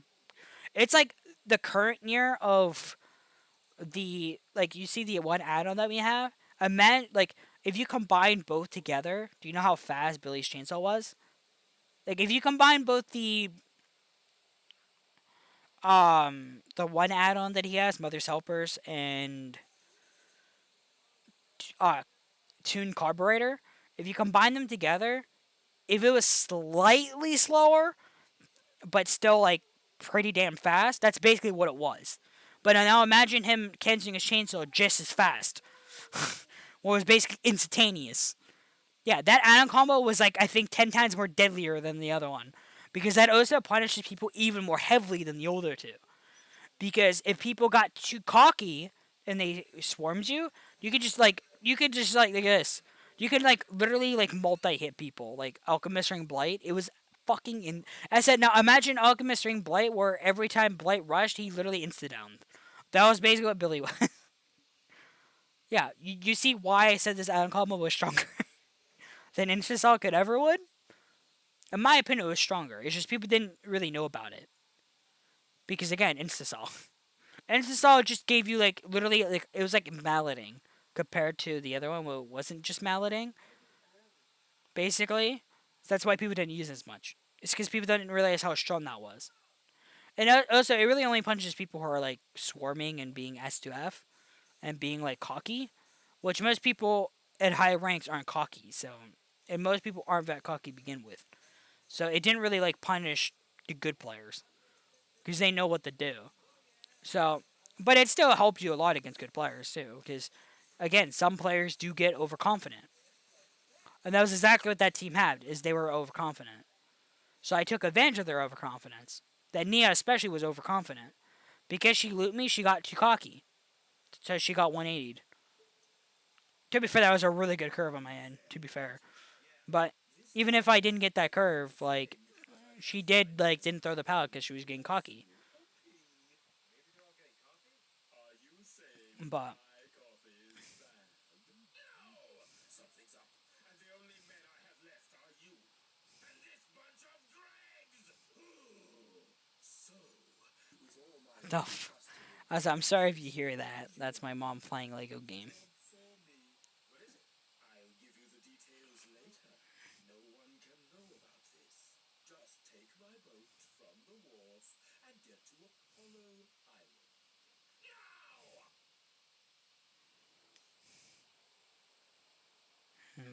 it's like the current year of the like you see the one add-on that we have. A man like if you combine both together, do you know how fast Billy's chainsaw was? Like if you combine both the one add-on that he has, Mother's Helpers and uh Tune Carburetor, if you combine them together, if it was slightly slower but still like pretty damn fast, that's basically what it was. But now imagine him canceling his chainsaw just as fast. Well, it was basically instantaneous. Yeah, that add-on combo was like I think 10 times more deadlier than the other one, because that also punishes people even more heavily than the older two. Because if people got too cocky and they swarmed you, you could just like this. You could like literally like multi-hit people like Alchemist Ring Blight. It was fucking in. I said now imagine Alchemist Ring Blight where every time Blight rushed, he literally insta downed. That was basically what Billy was. Yeah, you see why I said this add-on combo was stronger than Instasaw could ever would? In my opinion, it was stronger. It's just people didn't really know about it. Because again, Instasaw. Instasaw just gave you like literally like it was like malleting compared to the other one where it wasn't just malleting. Basically, so that's why people didn't use it as much. It's because people didn't realize how strong that was. And also, it really only punches people who are like swarming and being S2F and being like cocky, which most people at high ranks aren't cocky. So, and most people aren't that cocky to begin with. So it didn't really like punish the good players because they know what to do. So, but it still helps you a lot against good players too. Because again, some players do get overconfident, and that was exactly what that team had. Is they were overconfident. So I took advantage of their overconfidence. That Nia especially was overconfident because she loot me. She got too cocky, so she got 180'd. To be fair, that was a really good curve on my end. To be fair, but even if I didn't get that curve, like she did, like didn't throw the pallet because she was getting cocky. But tough. I'm sorry if you hear that. That's my mom playing Lego game.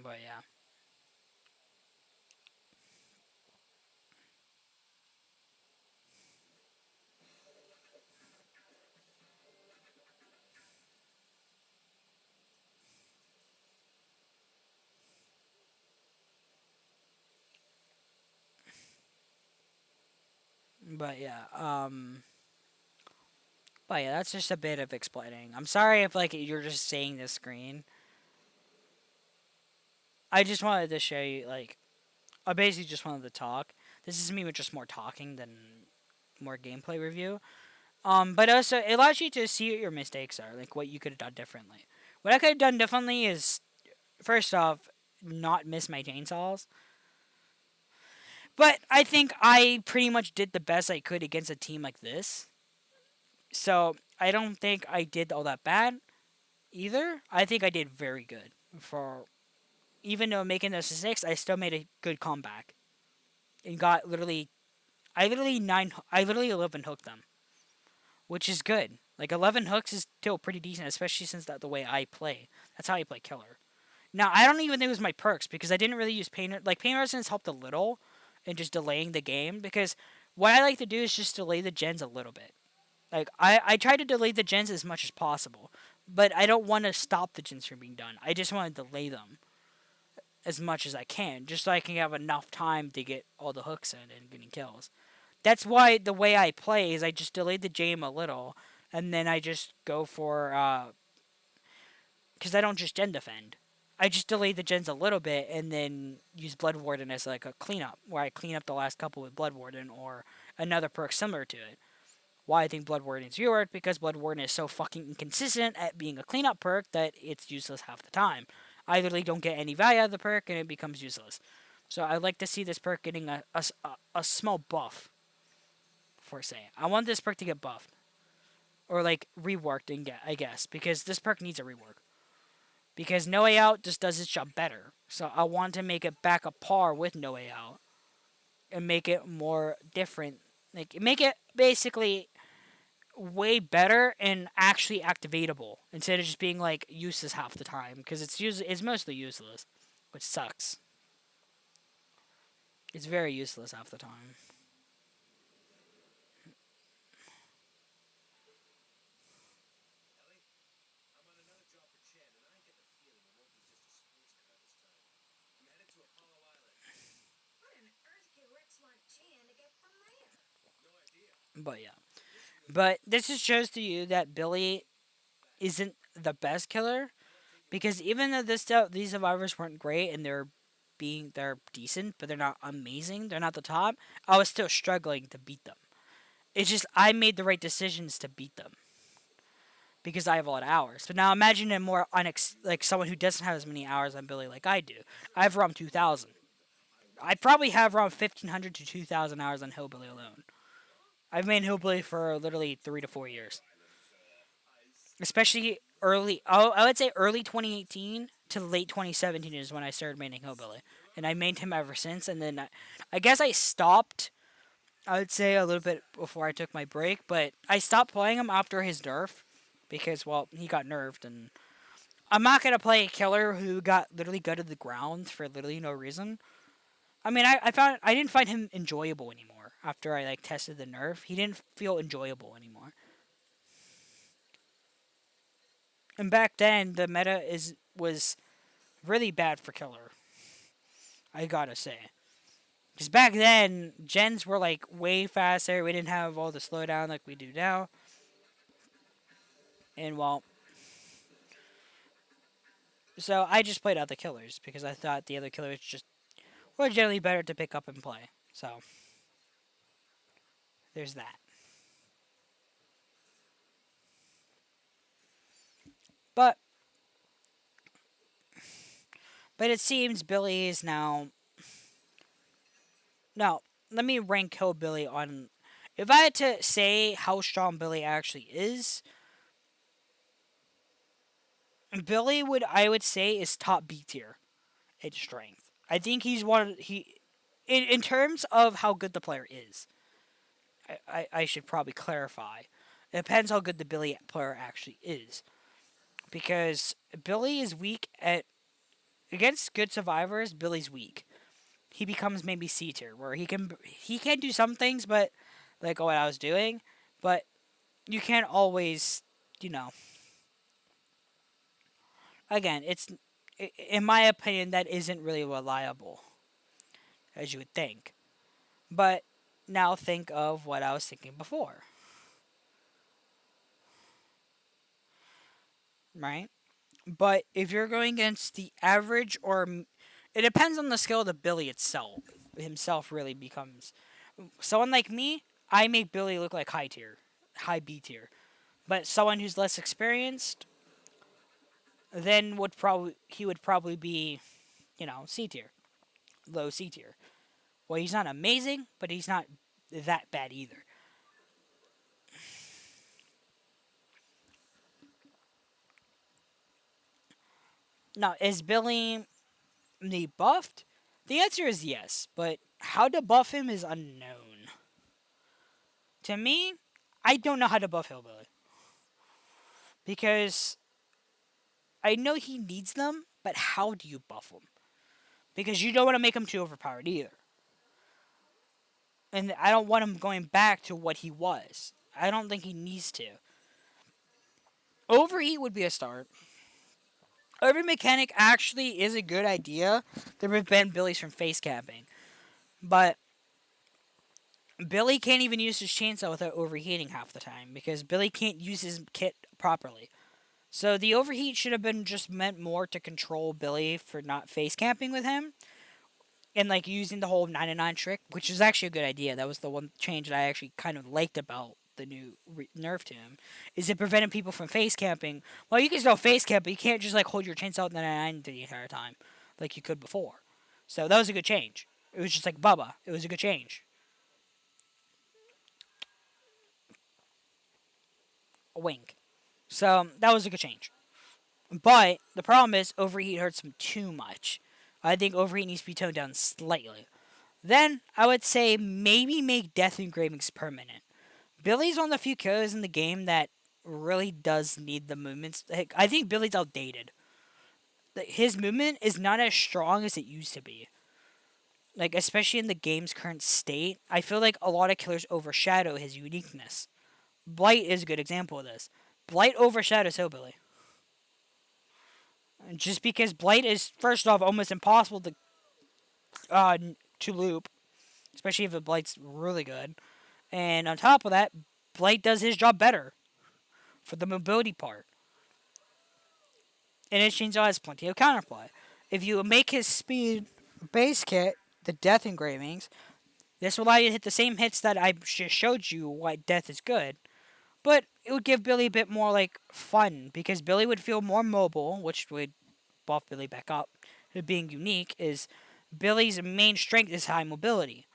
But yeah. But yeah. But yeah, that's just a bit of explaining. I'm sorry if like you're just saying the screen. I just wanted to show you like I basically just wanted to talk. This is me with just more talking than more gameplay review. But also it allows you to see what your mistakes are, like what you could have done differently. What I could have done differently is first off, not miss my chainsaws. But I think I pretty much did the best I could against a team like this. So I don't think I did all that bad either. I think I did very good for even though making those mistakes, I still made a good comeback and got literally. I literally 11 hooked them, which is good. Like 11 hooks is still pretty decent, especially since that the way I play. That's how I play killer. Now I don't even think it was my perks because I didn't really use pain. Like pain resistance helped a little in just delaying the game because what I like to do is just delay the gens a little bit. Like I try to delay the gens as much as possible, but I don't want to stop the gens from being done. I just want to delay them as much as I can, just so I can have enough time to get all the hooks in and getting kills. That's why the way I play is I just delay the game a little, and then I just go for because I don't just gen defend. I just delay the gens a little bit and then use Blood Warden as like a cleanup, where I clean up the last couple with Blood Warden or another perk similar to it. Why I think Blood Warden is reworked, because Blood Warden is so fucking inconsistent at being a cleanup perk that it's useless half the time. I literally don't get any value out of the perk and it becomes useless. So I like to see this perk getting a small buff, for say. I want this perk to get buffed. Or like reworked, I guess, because this perk needs a rework. Because No Way Out just does its job better. So I want to make it back a par with No Way Out and make it more different. Like make it basically way better and actually activatable instead of just being like useless half the time, because it's mostly useless, which sucks. It's very useless half the time. But yeah. But this just shows to you that Billy isn't the best killer, because even though these survivors weren't great and they're decent, but they're not amazing, they're not the top, I was still struggling to beat them. It's just I made the right decisions to beat them because I have a lot of hours. But now imagine a more like someone who doesn't have as many hours on Billy like I do. I have around 2,000. I probably have around 1,500 to 2,000 hours on Hillbilly alone. I've made Hillbilly for literally 3 to 4 years, especially early. Oh, I would say early 2018 to late 2017 is when I started maining Hillbilly, and I mained him ever since. And then I guess I stopped. I would say a little bit before I took my break, but I stopped playing him after his nerf because, well, he got nerfed, and I'm not gonna play a killer who got literally gutted the ground for literally no reason. I mean, I didn't find him enjoyable anymore after I like tested the nerf. He didn't feel enjoyable anymore. And back then, the meta was really bad for killer. I gotta say, because back then gens were like way faster. We didn't have all the slowdown like we do now. And well, so I just played out the killers because I thought the other killers just were generally better to pick up and play. So there's that. But it seems Billy is now. Now let me rank Hillbilly on. If I had to say how strong Billy actually is, Billy I would say is top B tier in strength. I think he's in terms of how good the player is. I should probably clarify. It depends how good the Billy player actually is, because Billy is weak at against good survivors. Billy's weak. He becomes maybe C tier, where he can do some things, but like what I was doing, but you can't always, you know. Again, it's in my opinion that isn't really reliable as you would think. But now think of what I was thinking before, right? But if you're going against the average, it depends on the skill of the Billy itself. Himself really becomes someone like me. I make Billy look like high tier, high B tier. But someone who's less experienced, then would probably be, C tier, low C tier. Well, he's not amazing, but he's not that bad either. Now, is Billy the buffed? The answer is yes, but how to buff him is unknown. To me, I don't know how to buff Hillbilly because I know he needs them, but how do you buff him? Because you don't want to make him too overpowered either. And I don't want him going back to what he was. I don't think he needs to. Overheat would be a start. Every mechanic actually is a good idea to prevent Billies from face camping. But Billy can't even use his chainsaw without overheating half the time because Billy can't use his kit properly. So the overheat should have been just meant more to control Billy for not face camping with him and like using the whole 99 trick, which is actually a good idea. That was the one change that I actually kind of liked about the new nerf to him, is it prevented people from face camping. Well, you can still face camp, but you can't just like hold your chainsaw at 99 the entire time like you could before. So that was a good change. It was just like Bubba. It was a good change. A wink. So that was a good change. But the problem is overheat hurts him too much. I think overheat needs to be toned down slightly. Then I would say maybe make death engravings permanent. Billy's one of the few characters in the game that really does need the movements. Like, I think Billy's outdated. Like, his movement is not as strong as it used to be. Like, especially in the game's current state, I feel like a lot of killers overshadow his uniqueness. Blight is a good example of this. Blight overshadows Hillbilly. Just because Blight is, first off, almost impossible uh, to loop, especially if the Blight's really good. And on top of that, Blight does his job better for the mobility part. And his chainsaw has plenty of counterplay. If you make his speed base kit, the death engravings, this will allow you to hit the same hits that I just showed you why death is good. But it would give Billy a bit more like fun because Billy would feel more mobile, which would buff Billy back up. Being unique is Billy's main strength is high mobility,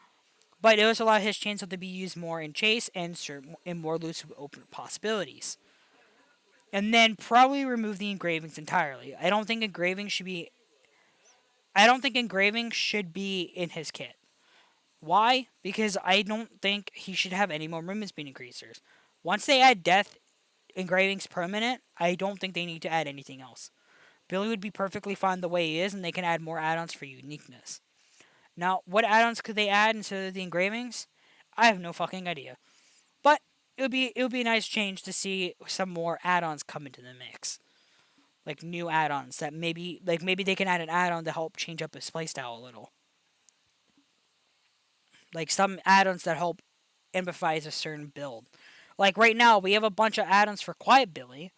but it also allows his chainsaw to be used more in chase and in more loose open possibilities. And then probably remove the engravings entirely. I don't think engraving should be in his kit. Why? Because I don't think he should have any more movement speed increasers. Once they add death engravings permanent, I don't think they need to add anything else. Billy would be perfectly fine the way he is, and they can add more add-ons for uniqueness. Now, what add-ons could they add instead of the engravings? I have no fucking idea. But it would be a nice change to see some more add-ons come into the mix. Like new add-ons that maybe they can add an add-on to help change up his playstyle a little. Like some add-ons that help empathize a certain build. Like right now, we have a bunch of add-ons for Quiet Billy,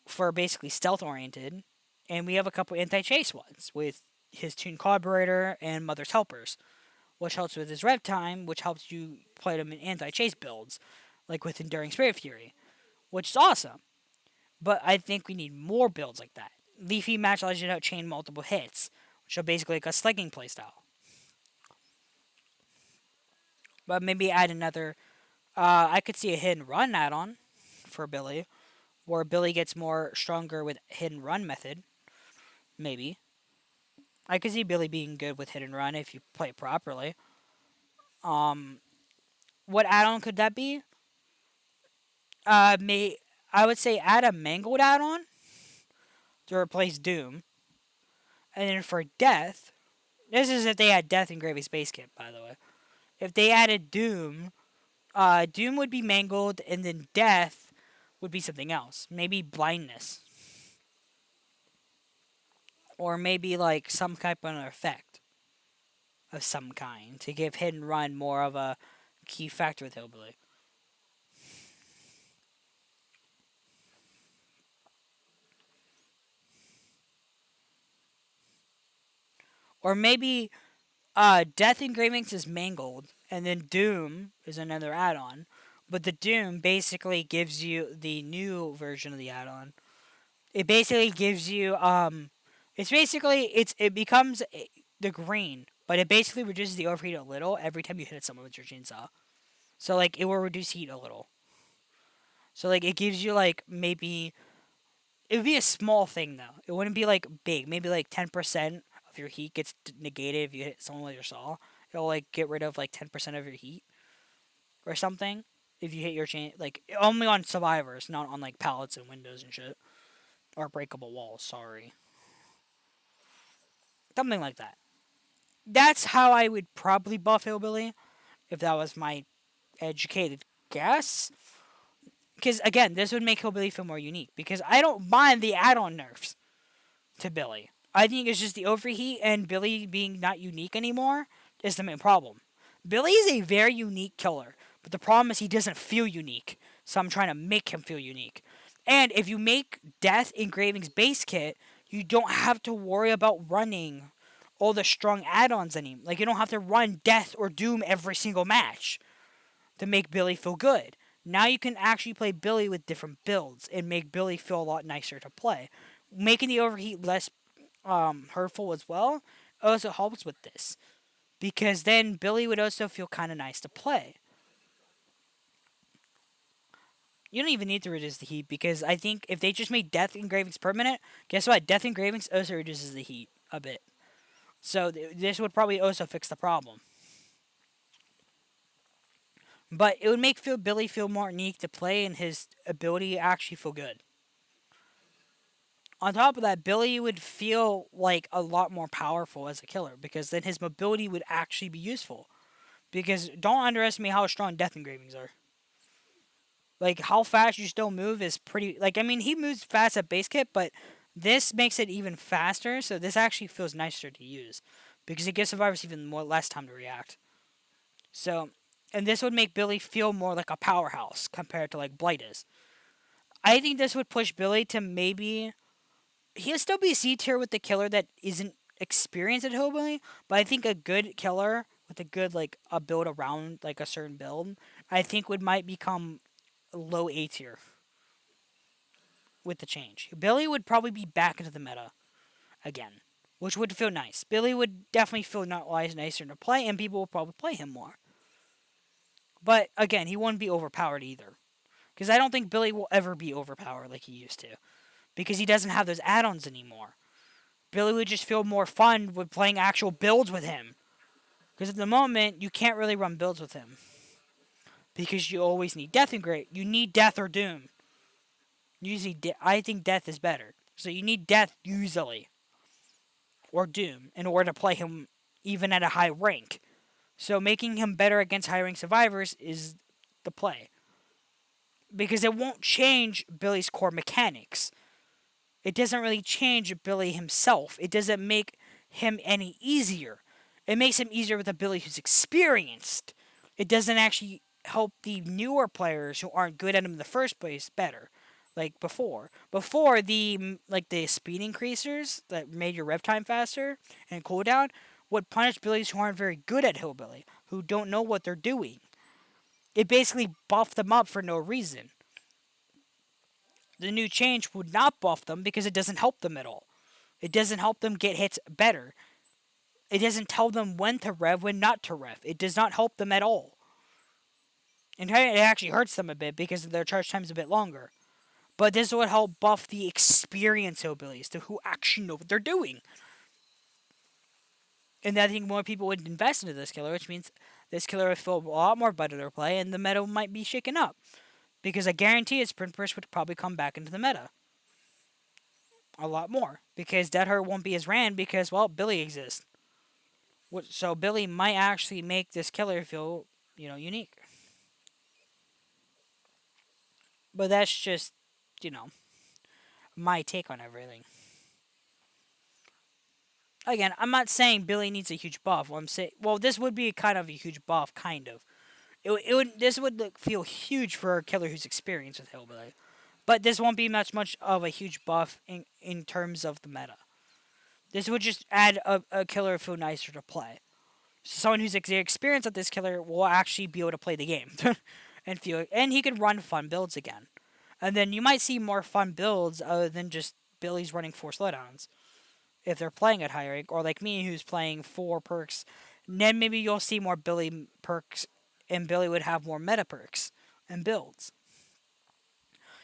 for basically stealth oriented, and we have a couple anti-chase ones with his Toon Carburetor and Mother's Helpers, which helps with his rev time, which helps you play them in anti-chase builds, like with Enduring Spirit Fury, which is awesome. But I think we need more builds like that. Leafy Match allows you to chain multiple hits, which are basically like a slugging playstyle. But maybe add another. I could see a hit and run add-on for Billy, where Billy gets more stronger with hit and run method. Maybe I could see Billy being good with hit and run if you play it properly. Um, what add-on could that be? May I would say add a mangled add-on to replace Doom, and then for death, this is if they had death in Gravy Space Kit, by the way. If they added Doom, Doom would be mangled, and then death would be something else. Maybe blindness, or maybe like some type of effect of some kind to give hit and run more of a key factor with Hillbilly. Or maybe Death Engravings is mangled, and then Doom is another add-on. But the Doom basically gives you the new version of the add-on. It basically gives you it's basically it becomes the green, but it basically reduces the overheat a little every time you hit someone with your chainsaw. So like it will reduce heat a little. So like it gives you like maybe it would be a small thing though. It wouldn't be like big. Maybe like 10% of your heat gets negated if you hit someone with your saw. It'll like get rid of like 10% of your heat or something if you hit your chain like only on survivors, not on like pallets and windows and shit or breakable walls. Sorry, something like that. That's how I would probably buff Hillbilly if that was my educated guess. Because again, this would make Hillbilly feel more unique. Because I don't mind the add-on nerfs to Billy. I think it's just the overheat and Billy being not unique anymore is the main problem. Billy is a very unique killer, but the problem is he doesn't feel unique. So I'm trying to make him feel unique. And if you make Death Engraving's base kit, you don't have to worry about running all the strong add-ons anymore. Like you don't have to run Death or Doom every single match to make Billy feel good. Now you can actually play Billy with different builds and make Billy feel a lot nicer to play. Making the overheat less hurtful as well also helps with this because then Billy would also feel kind of nice to play. You don't even need to reduce the heat because I think if they just made Death Engravings permanent, guess what? Death Engravings also reduces the heat a bit. So this would probably also fix the problem. But it would make Billy feel more unique to play and his ability actually feel good. On top of that, Billy would feel like a lot more powerful as a killer because then his mobility would actually be useful. Because don't underestimate how strong Death Engravings are. Like how fast you still move is pretty. Like I mean, he moves fast at base kit, but this makes it even faster. So this actually feels nicer to use because it gives survivors even more less time to react. So, and this would make Billy feel more like a powerhouse compared to like Blight is. I think this would push Billy to maybe he'll still be C tier with the killer that isn't experienced at Hillbilly, but I think a good killer with a good like a build around like a certain build, I think would might become low A tier with the change. Billy would probably be back into the meta again, which would feel nice. Billy would definitely feel not wise nicer to play, and people will probably play him more. But again, he wouldn't be overpowered either, because I don't think Billy will ever be overpowered like he used to, because he doesn't have those add-ons anymore. Billy would just feel more fun with playing actual builds with him. Because at the moment, you can't really run builds with him. Because you always need Death and Great. You need Death or Doom. Usually, I think Death is better. So you need Death usually. Or Doom in order to play him even at a high rank. So making him better against high rank survivors is the play. Because it won't change Billy's core mechanics. It doesn't really change Billy himself. It doesn't make him any easier. It makes him easier with a Billy who's experienced. It doesn't actually help the newer players who aren't good at him in the first place better. Like before. Before the speed increasers that made your rev time faster and cooldown would punish Billies who aren't very good at Hillbilly, who don't know what they're doing. It basically buffed them up for no reason. The new change would not buff them because it doesn't help them at all. It doesn't help them get hits better. It doesn't tell them when to rev, when not to rev. It does not help them at all. And it actually hurts them a bit because their charge time is a bit longer. But this would help buff the experienced hillbillies to who actually know what they're doing. And I think more people would invest into this killer, which means this killer would feel a lot more better to play, and the meta might be shaken up. Because I guarantee Sprint Burst would probably come back into the meta. A lot more. Because Dead Heart won't be as ran because, well, Billy exists. So Billy might actually make this killer feel, unique. But that's just, you know, my take on everything. Again, I'm not saying Billy needs a huge buff. I'm saying, well, this would be kind of a huge buff, kind of. This would feel huge for a killer who's experienced with Hillbilly. But this won't be much of a huge buff in terms of the meta. This would just add a killer feel nicer to play. So someone who's experienced at this killer will actually be able to play the game and he can run fun builds again. And then you might see more fun builds other than just Billy's running 4 slowdowns if they're playing at high rank, or like me who's playing 4 perks. And then maybe you'll see more Billy perks, and Billy would have more meta perks and builds.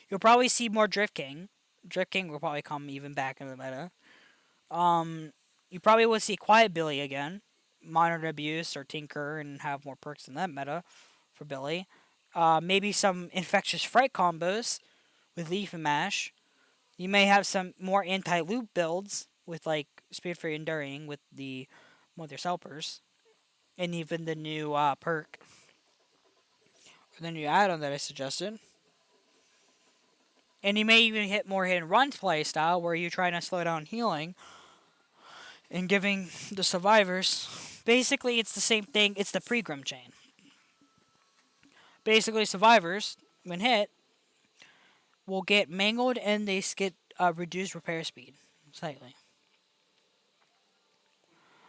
You'll probably see more Drift King. Drift King will probably come even back into the meta. You probably will see Quiet Billy again, Monitor Abuse or Tinker, and have more perks in that meta for Billy. Maybe some Infectious Fright combos with Leaf and Mash. You may have some more anti-loop builds with like Speed for Enduring with the Mother Helpers. And even the new perk, or the new add-on that I suggested. And you may even hit more hit and run play style where you're trying to slow down healing and giving the survivors Basically, it's the same thing. It's the pre-grim chain. Basically, survivors, when hit, will get mangled and they get reduced repair speed slightly.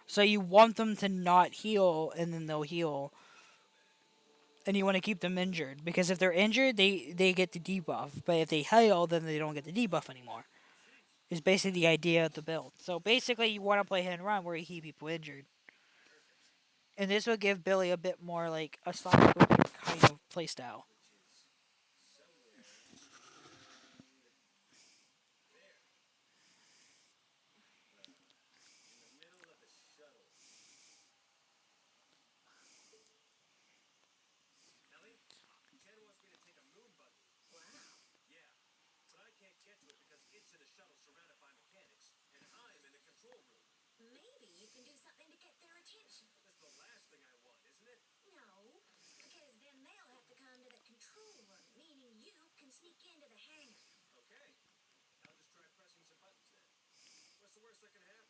So you want them to not heal, and then they'll heal, and you want to keep them injured because if they're injured, they get the debuff. But if they heal, then they don't get the debuff anymore. Is basically the idea of the build. So basically, you want to play hit and run where you keep people injured, and this will give Billy a bit more like a soft kind of playstyle. Maybe you can do something to get their attention. That's the last thing I want, isn't it? No, because then they'll have to come to the control room, meaning you can sneak into the hangar. Okay, I'll just try pressing some buttons then. What's the worst that can happen?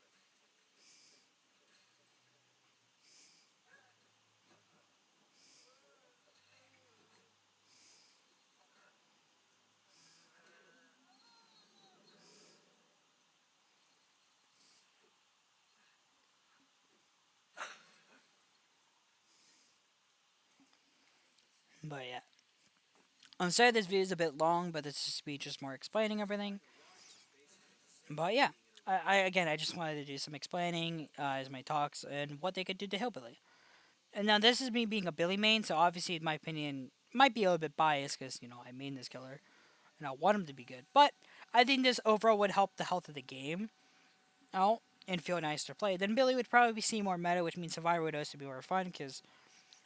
But yeah, I'm sorry this video is a bit long, but this is me just more explaining everything. But yeah, I just wanted to do some explaining as my talks and what they could do to Hillbilly. And now this is me being a Billy main, so obviously my opinion might be a little bit biased because I main this killer and I want him to be good. But I think this overall would help the health of the game out and feel nice to play. Then Billy would probably see more meta, which means Survivor would also be more fun because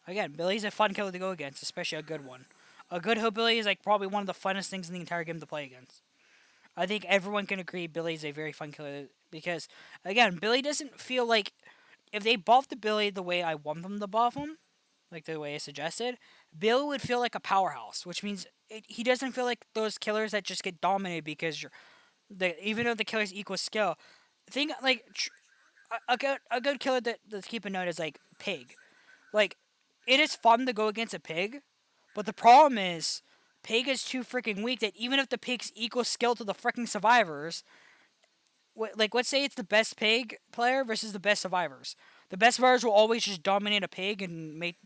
again, Billy's a fun killer to go against, especially a good one. A good Hillbilly is like probably one of the funnest things in the entire game to play against. I think everyone can agree Billy's a very fun killer because again, Billy doesn't feel like if they buff the Billy the way I want them to buff him, like the way I suggested, Billy would feel like a powerhouse, which means he doesn't feel like those killers that just get dominated because even though the killers equal skill. Think like a good killer that let's keep a note is like Pig. Like it is fun to go against a pig, but the problem is Pig is too freaking weak that even if the pig's equal skill to the freaking survivors, like let's say it's the best pig player versus the best survivors. The best survivors will always just dominate a pig and make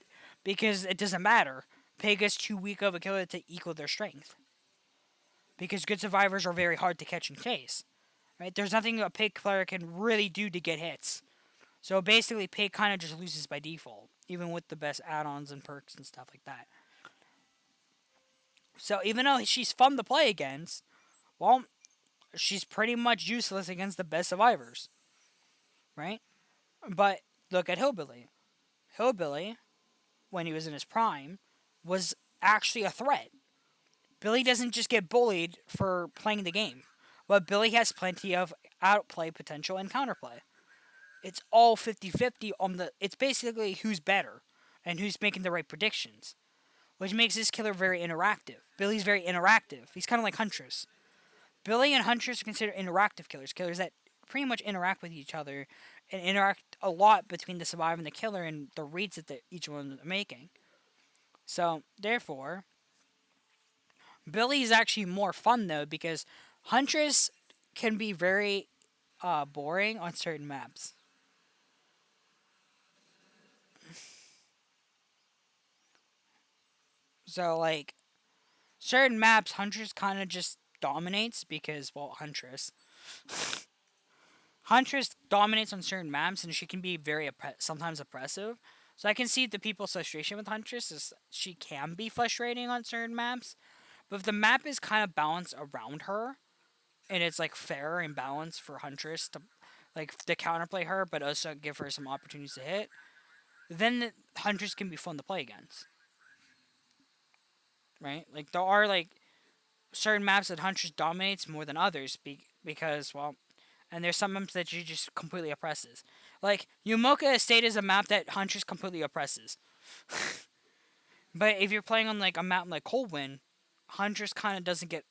because it doesn't matter. Pig is too weak of a killer to equal their strength. Because good survivors are very hard to catch and chase. Right? There's nothing a pig player can really do to get hits. So basically pig kind of just loses by default, even with the best add-ons and perks and stuff like that. So even though she's fun to play against, well, she's pretty much useless against the best survivors, right? But look at Hillbilly. Hillbilly, when he was in his prime, was actually a threat. Billy doesn't just get bullied for playing the game, but Billy has plenty of outplay potential and counterplay. It's all 50-50 on the. It's basically who's better and who's making the right predictions, which makes this killer very interactive. Billy's very interactive. He's kind of like Huntress. Billy and Huntress are considered interactive killers, killers that pretty much interact with each other and interact a lot between the survivor and the killer and the reads that each one is making. So, therefore, Billy is actually more fun though because Huntress can be very boring on certain maps. So, like, certain maps, Huntress kind of just dominates because, well, Huntress dominates on certain maps, and she can be very sometimes oppressive. So I can see the people's frustration with Huntress is she can be frustrating on certain maps, but if the map is kind of balanced around her, and it's like fair and balanced for Huntress to like to counterplay her, but also give her some opportunities to hit, then Huntress can be fun to play against, right? Like there are like certain maps that Huntress dominates more than others because well, and there's some maps that she just completely oppresses. Like Yumoka Estate is a map that Huntress completely oppresses. But if you're playing on like a map like Coldwind, Huntress kind of doesn't get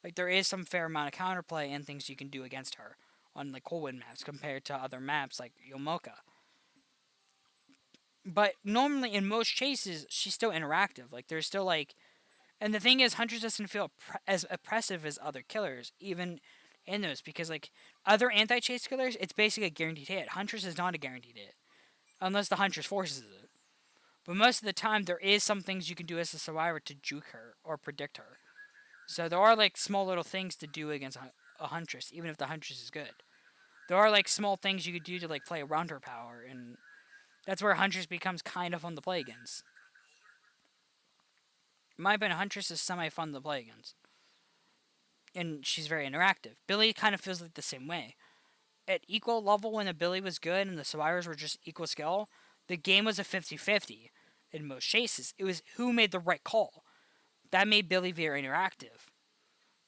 like there is some fair amount of counterplay and things you can do against her on like Coldwind maps compared to other maps like Yomoka. But normally in most chases, she's still interactive. Like there's still like, and the thing is, Huntress doesn't feel as oppressive as other killers, even in those, because like other anti-chase killers, it's basically a guaranteed hit. Huntress is not a guaranteed hit unless the Huntress forces it. But most of the time, there is some things you can do as a survivor to juke her or predict her. So there are like small little things to do against a Huntress, even if the Huntress is good. There are like small things you could do to like play around her power, and that's where Huntress becomes kind of fun to play against. In my opinion, Huntress is semi fun to play against, and she's very interactive. Billy kind of feels like the same way. At equal level, when the Billy was good and the survivors were just equal skill, the game was a 50-50 in most cases. It was who made the right call. That made Billy very interactive.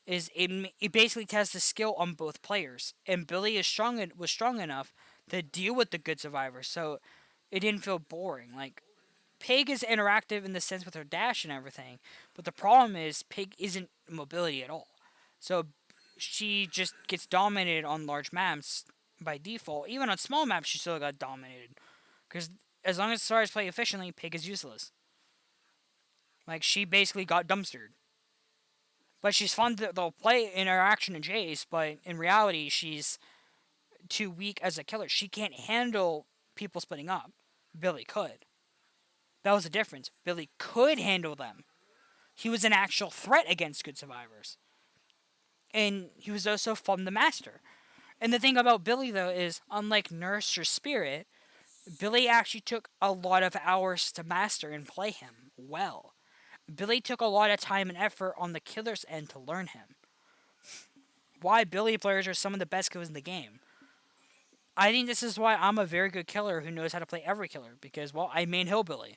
It basically tests the skill on both players, and Billy was strong enough to deal with the good survivors, so it didn't feel boring. Like Pig is interactive in the sense with her dash and everything, but the problem is Pig isn't mobility at all. So she just gets dominated on large maps by default. Even on small maps, she still got dominated. Because as long as stars play efficiently, Pig is useless. Like she basically got dumpstered. But she's fun to they'll play interaction and chase, but in reality, she's too weak as a killer. She can't handle people splitting up. Billy could. That was the difference. Billy could handle them. He was an actual threat against good survivors. And he was also fun to master. And the thing about Billy, though, is unlike Nurse or Spirit, Billy actually took a lot of hours to master and play him well. Billy took a lot of time and effort on the killer's end to learn him. Why Billy players are some of the best killers in the game. I think this is why I'm a very good killer who knows how to play every killer, because, well, I main Hillbilly.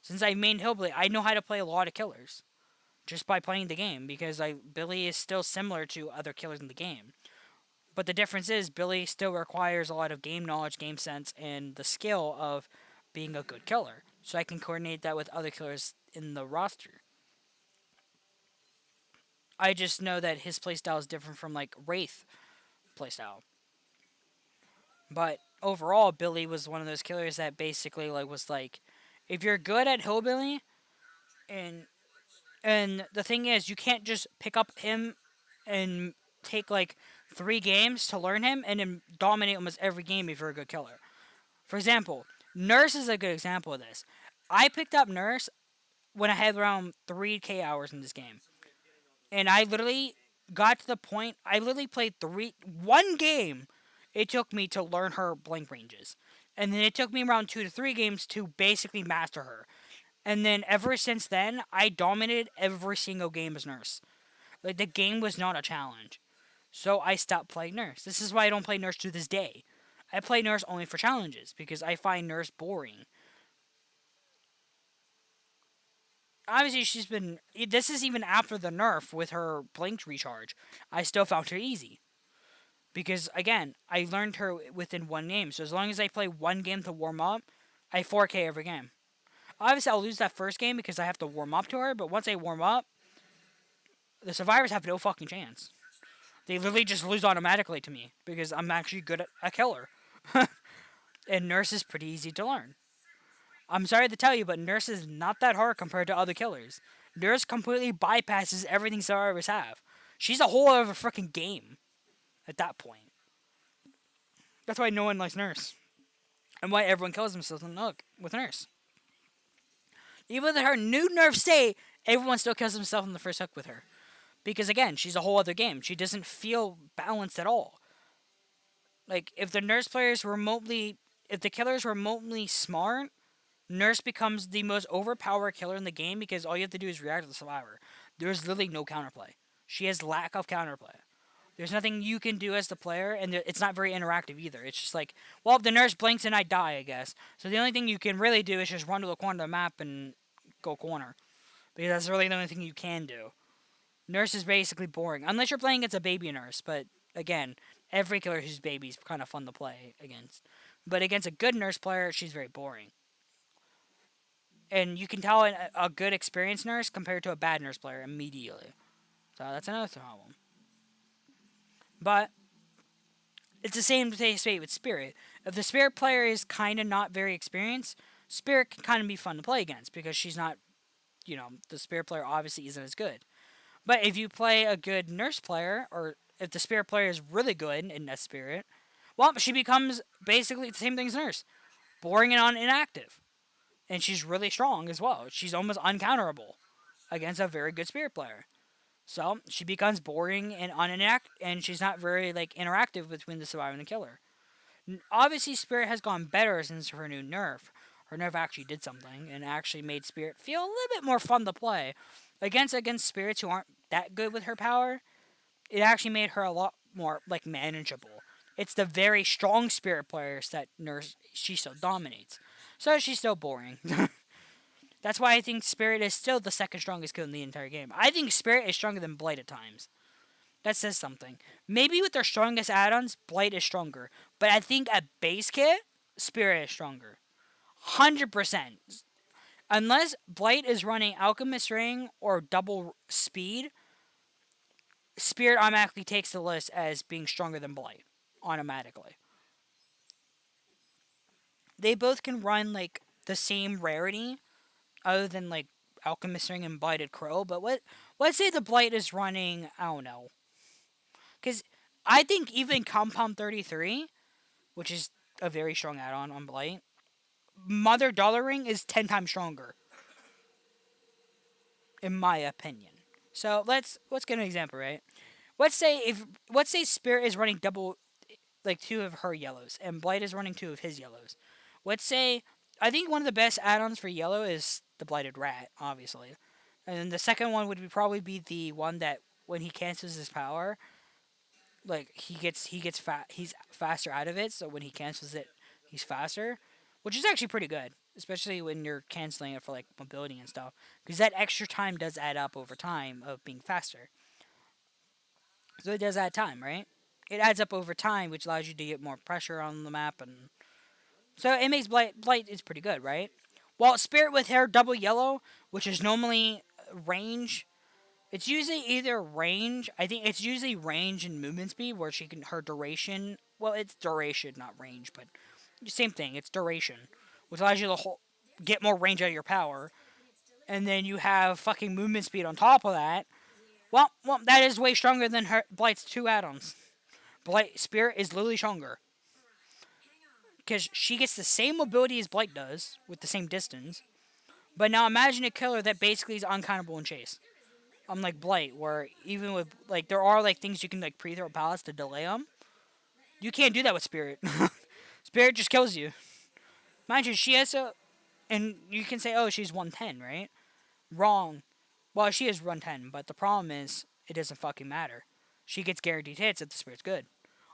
Since I main Hillbilly, I know how to play a lot of killers just by playing the game, because Billy is still similar to other killers in the game. But the difference is Billy still requires a lot of game knowledge, game sense, and the skill of being a good killer. So I can coordinate that with other killers in the roster. I just know that his playstyle is different from like Wraith playstyle. But overall, Billy was one of those killers that basically was like, if you're good at Hillbilly, and the thing is, you can't just pick up him and take like 3 games to learn him and then dominate almost every game if you're a good killer. For example, Nurse is a good example of this. I picked up Nurse when I had around 3K hours in this game. And I literally got to the point, I literally played 1 game it took me to learn her blink ranges. And then it took me around 2 to 3 games to basically master her. And then ever since then, I dominated every single game as Nurse. Like the game was not a challenge. So I stopped playing Nurse. This is why I don't play Nurse to this day. I play Nurse only for challenges because I find Nurse boring. Obviously, she's been. This is even after the nerf with her blink recharge. I still found her easy. Because, again, I learned her within 1 game. So as long as I play 1 game to warm up, I 4K every game. Obviously, I'll lose that first game because I have to warm up to her. But once I warm up, the survivors have no fucking chance. They literally just lose automatically to me because I'm actually good at a killer. And Nurse is pretty easy to learn. I'm sorry to tell you, but Nurse is not that hard compared to other killers. Nurse completely bypasses everything survivors have. She's a whole other freaking game at that point. That's why no one likes Nurse. And why everyone kills themselves with Nurse. Even with her new nerf state, everyone still kills himself in the first hook with her. Because again, she's a whole other game. She doesn't feel balanced at all. Like, if the Nurse players remotely... If the killer's remotely smart, Nurse becomes the most overpowered killer in the game because all you have to do is react to the survivor. There's literally no counterplay. She has lack of counterplay. There's nothing you can do as the player, and it's not very interactive either. It's just like, well, if the Nurse blinks and I die, I guess. So the only thing you can really do is just run to the corner of the map and go corner. Because that's really the only thing you can do. Nurse is basically boring. Unless you're playing against a baby Nurse, but again, every killer who's baby is kind of fun to play against. But against a good Nurse player, she's very boring. And you can tell a good experienced Nurse compared to a bad Nurse player immediately. So that's another problem. But it's the same fate with Spirit. If the Spirit player is kind of not very experienced, Spirit can kind of be fun to play against because she's not, the Spirit player obviously isn't as good. But if you play a good Nurse player, or if the Spirit player is really good in that Spirit, well, she becomes basically the same thing as Nurse, boring and inactive. And she's really strong as well. She's almost uncounterable against a very good Spirit player. So she becomes boring and and she's not very interactive between the survivor and the killer. Obviously, Spirit has gone better since her new nerf. Her nerf actually did something and actually made Spirit feel a little bit more fun to play. Against spirits who aren't that good with her power, it actually made her a lot more manageable. It's the very strong Spirit players that she still dominates. So she's still boring. That's why I think Spirit is still the second strongest kill in the entire game. I think Spirit is stronger than Blight at times. That says something. Maybe with their strongest add-ons, Blight is stronger. But I think at base kit, Spirit is stronger. 100%. Unless Blight is running Alchemist Ring or double speed, Spirit automatically takes the list as being stronger than Blight. Automatically. They both can run the same rarity, other than Alchemist Ring and Blighted Crow. But let's say the Blight is running, I don't know. Because I think even Compound 33, which is a very strong add-on on Blight, Mother Dollar Ring is 10 times stronger. In my opinion. So let's get an example, right? Let's say Spirit is running double, two of her yellows, and Blight is running two of his yellows. Let's say, I think one of the best add-ons for yellow is the Blighted Rat, obviously. And then the second one would probably be the one that when he cancels his power, he's faster out of it. So when he cancels it, he's faster, which is actually pretty good, especially when you're canceling it for mobility and stuff, because that extra time does add up over time of being faster. So it does add time, right? It adds up over time, which allows you to get more pressure on the map, and so it makes Blight is pretty good, right? While Spirit with her double yellow, which is normally range, it's usually either range. I think it's usually range and movement speed, where her duration. Well, it's duration, not range, but same thing. It's duration, which allows you to get more range out of your power, and then you have fucking movement speed on top of that. Well, that is way stronger than her Blight's two add-ons. Blight Spirit is literally stronger. Because she gets the same mobility as Blight does, with the same distance. But now imagine a killer that basically is uncountable in chase. Unlike Blight, where even with, there are, things you can, pre-throw pallets to delay them. You can't do that with Spirit. Spirit just kills you. Mind you, she has a... And you can say, oh, she's 110, right? Wrong. Well, she is 110, but the problem is, it doesn't fucking matter. She gets guaranteed hits if the Spirit's good.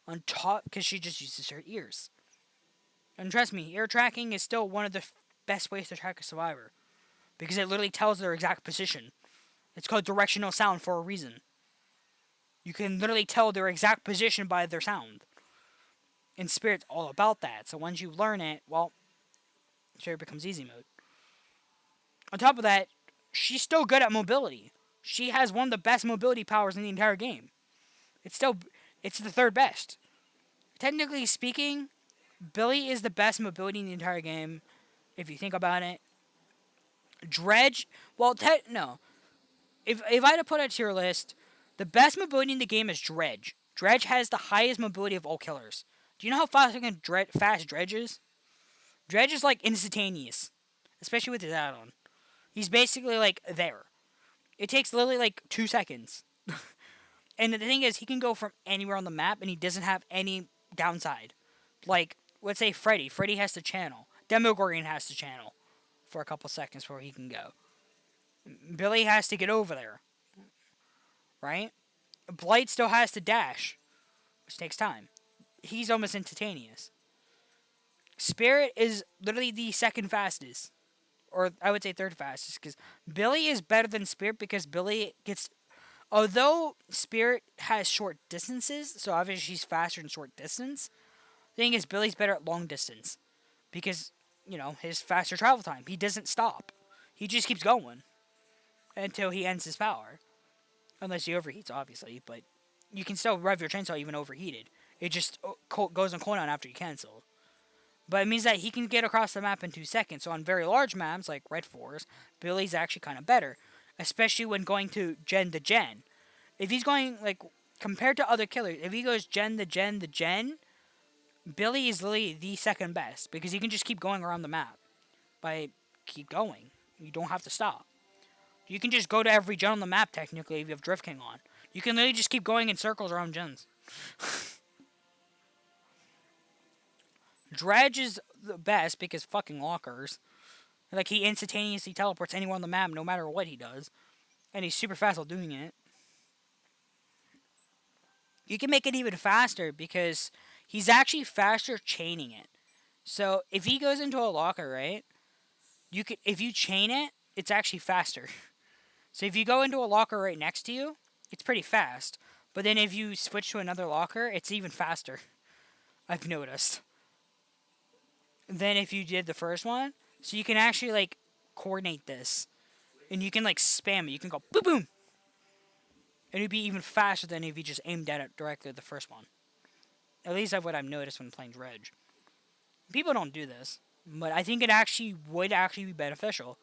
On top, because she just uses her ears. And trust me, ear tracking is still one of the best ways to track a survivor. Because it literally tells their exact position. It's called directional sound for a reason. You can literally tell their exact position by their sound. And Spirit's all about that. So once you learn it, well, Spirit becomes easy mode. On top of that, she's still good at mobility. She has one of the best mobility powers in the entire game. It's the third best. Technically speaking, Billy is the best mobility in the entire game, if you think about it. Dredge, well, no. If I had to put a tier list, the best mobility in the game is Dredge. Dredge has the highest mobility of all killers. Do you know how fast Dredge is? Dredge is instantaneous, especially with his add-on. He's basically there. It takes literally 2 seconds. And the thing is, he can go from anywhere on the map, and he doesn't have any downside. Let's say Freddy. Freddy has to channel. Demogorgon has to channel for a couple seconds before he can go. Billy has to get over there. Right? Blight still has to dash, which takes time. He's almost instantaneous. Spirit is literally the second fastest. Or I would say third fastest, because Billy is better than Spirit because Billy gets... Although Spirit has short distances, so obviously she's faster in short distance, the thing is Billy's better at long distance. Because, his faster travel time. He doesn't stop. He just keeps going. Until he ends his power. Unless he overheats, obviously, but you can still rev your chainsaw even overheated. It just goes on cooldown after you cancel. But it means that he can get across the map in 2 seconds. So on very large maps like Red Forest, Billy's actually kind of better, especially when going to gen to gen. If he's going like compared to other killers, if he goes gen to gen to gen, Billy is literally the second best because he can just keep going around the map by keep going. You don't have to stop. You can just go to every gen on the map technically if you have Drift King on. You can literally just keep going in circles around gens. Dredge is the best because fucking lockers. Like he instantaneously teleports anyone on the map no matter what he does. And he's super fast while doing it. You can make it even faster because he's actually faster chaining it. So if he goes into a locker, right? You could if you chain it, it's actually faster. So if you go into a locker right next to you, it's pretty fast. But then if you switch to another locker, it's even faster. I've noticed. Than if you did the first one. So you can actually like coordinate this. And you can like spam it. You can go boom boom. And it'd be even faster than if you just aimed at it directly at the first one. At least that's what I've noticed when playing Dredge. People don't do this. But I think it actually would actually be beneficial.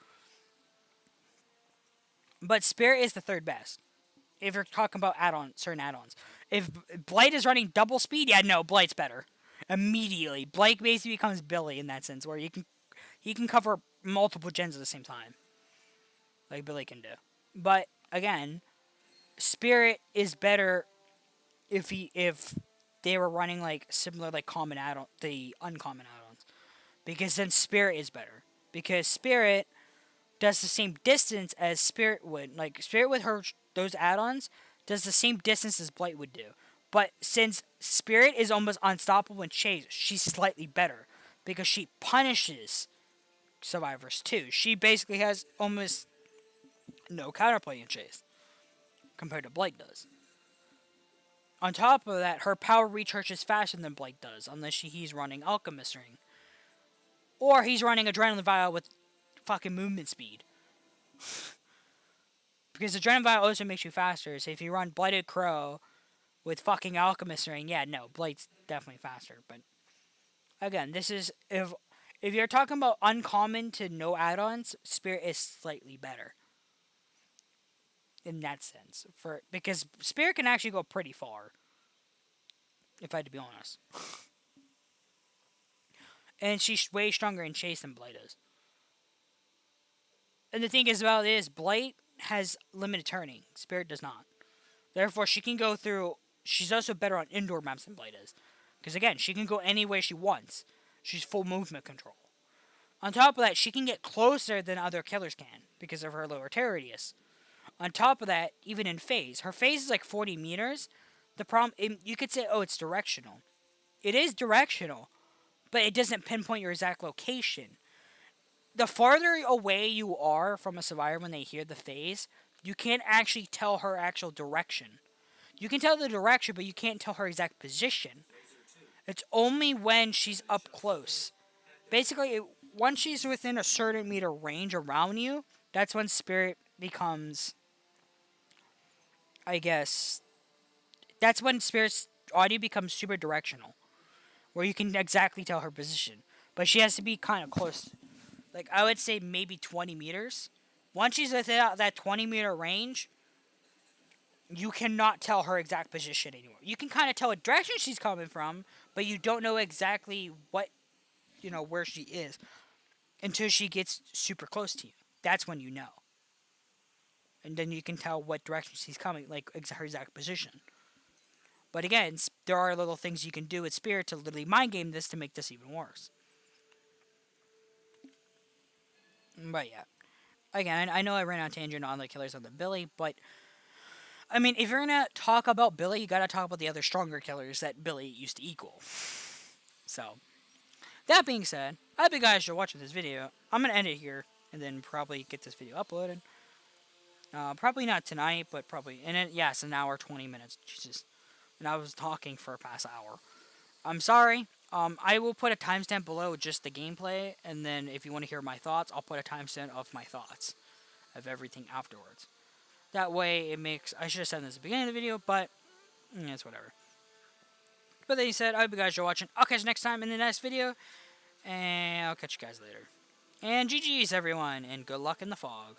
But Spirit is the third best. If you're talking about certain add-ons. If Blight is running double speed, yeah, no, Blight's better. Immediately. Blight basically becomes Billy in that sense, where he can cover multiple gens at the same time. Like Billy can do. But again, Spirit is better if they were running like similar like common add-on the uncommon add-ons. Because then Spirit is better. Because Spirit does the same distance as Spirit would. Like, Spirit with those add-ons does the same distance as Blight would do. But since Spirit is almost unstoppable in Chase, she's slightly better. Because she punishes survivors too. She basically has almost no counterplay in Chase. Compared to Blight does. On top of that, her power recharges faster than Blight does. Unless he's running Alchemist Ring. Or he's running Adrenaline Vial with fucking movement speed. Because Adrenaline Vial also makes you faster. So if you run Blighted Crow with fucking Alchemist Ring, yeah, no, Blight's definitely faster. But again, this is if you're talking about uncommon to no add-ons, Spirit is slightly better. In that sense. Because Spirit can actually go pretty far. If I had to be honest. And she's way stronger in Chase than Blight is. And the thing is about it is, Blight has limited turning. Spirit does not. Therefore, she can go through... She's also better on indoor maps than Blight is. Because again, she can go any way she wants. She's full movement control. On top of that, she can get closer than other killers can. Because of her lower terror radius. On top of that, even in phase. Her phase is like 40 meters. The problem... You could say, oh, it's directional. It is directional. But it doesn't pinpoint your exact location. The farther away you are from a survivor when they hear the phase, you can't actually tell her actual direction. You can tell the direction, but you can't tell her exact position. It's only when she's up close. Basically, once she's within a certain meter range around you, that's when Spirit becomes, I guess, that's when Spirit's audio becomes super directional. Where you can exactly tell her position. But she has to be kind of close. Like, I would say maybe 20 meters. Once she's within that 20-meter range, you cannot tell her exact position anymore. You can kind of tell what direction she's coming from, but you don't know exactly what, where she is until she gets super close to you. That's when you know. And then you can tell what direction she's coming, like her exact position. But again, there are little things you can do with Spirit to literally mind game this to make this even worse. But yeah. Again, I know I ran on tangent on the killers of the Billy, but I mean, if you're gonna talk about Billy, you gotta talk about the other stronger killers that Billy used to equal. So, that being said, I hope you guys are watching this video. I'm gonna end it here, and then probably get this video uploaded. Probably not tonight, but probably, and it's an hour, 20 minutes, Jesus. And I was talking for a past hour. I'm sorry. I will put a timestamp below just the gameplay, and then if you want to hear my thoughts, I'll put a timestamp of my thoughts of everything afterwards. That way, it makes... I should have said this at the beginning of the video, but it's whatever. But then you said, I hope you guys are watching. I'll catch you next time in the next video. And I'll catch you guys later. And GG's, everyone, and good luck in the fog.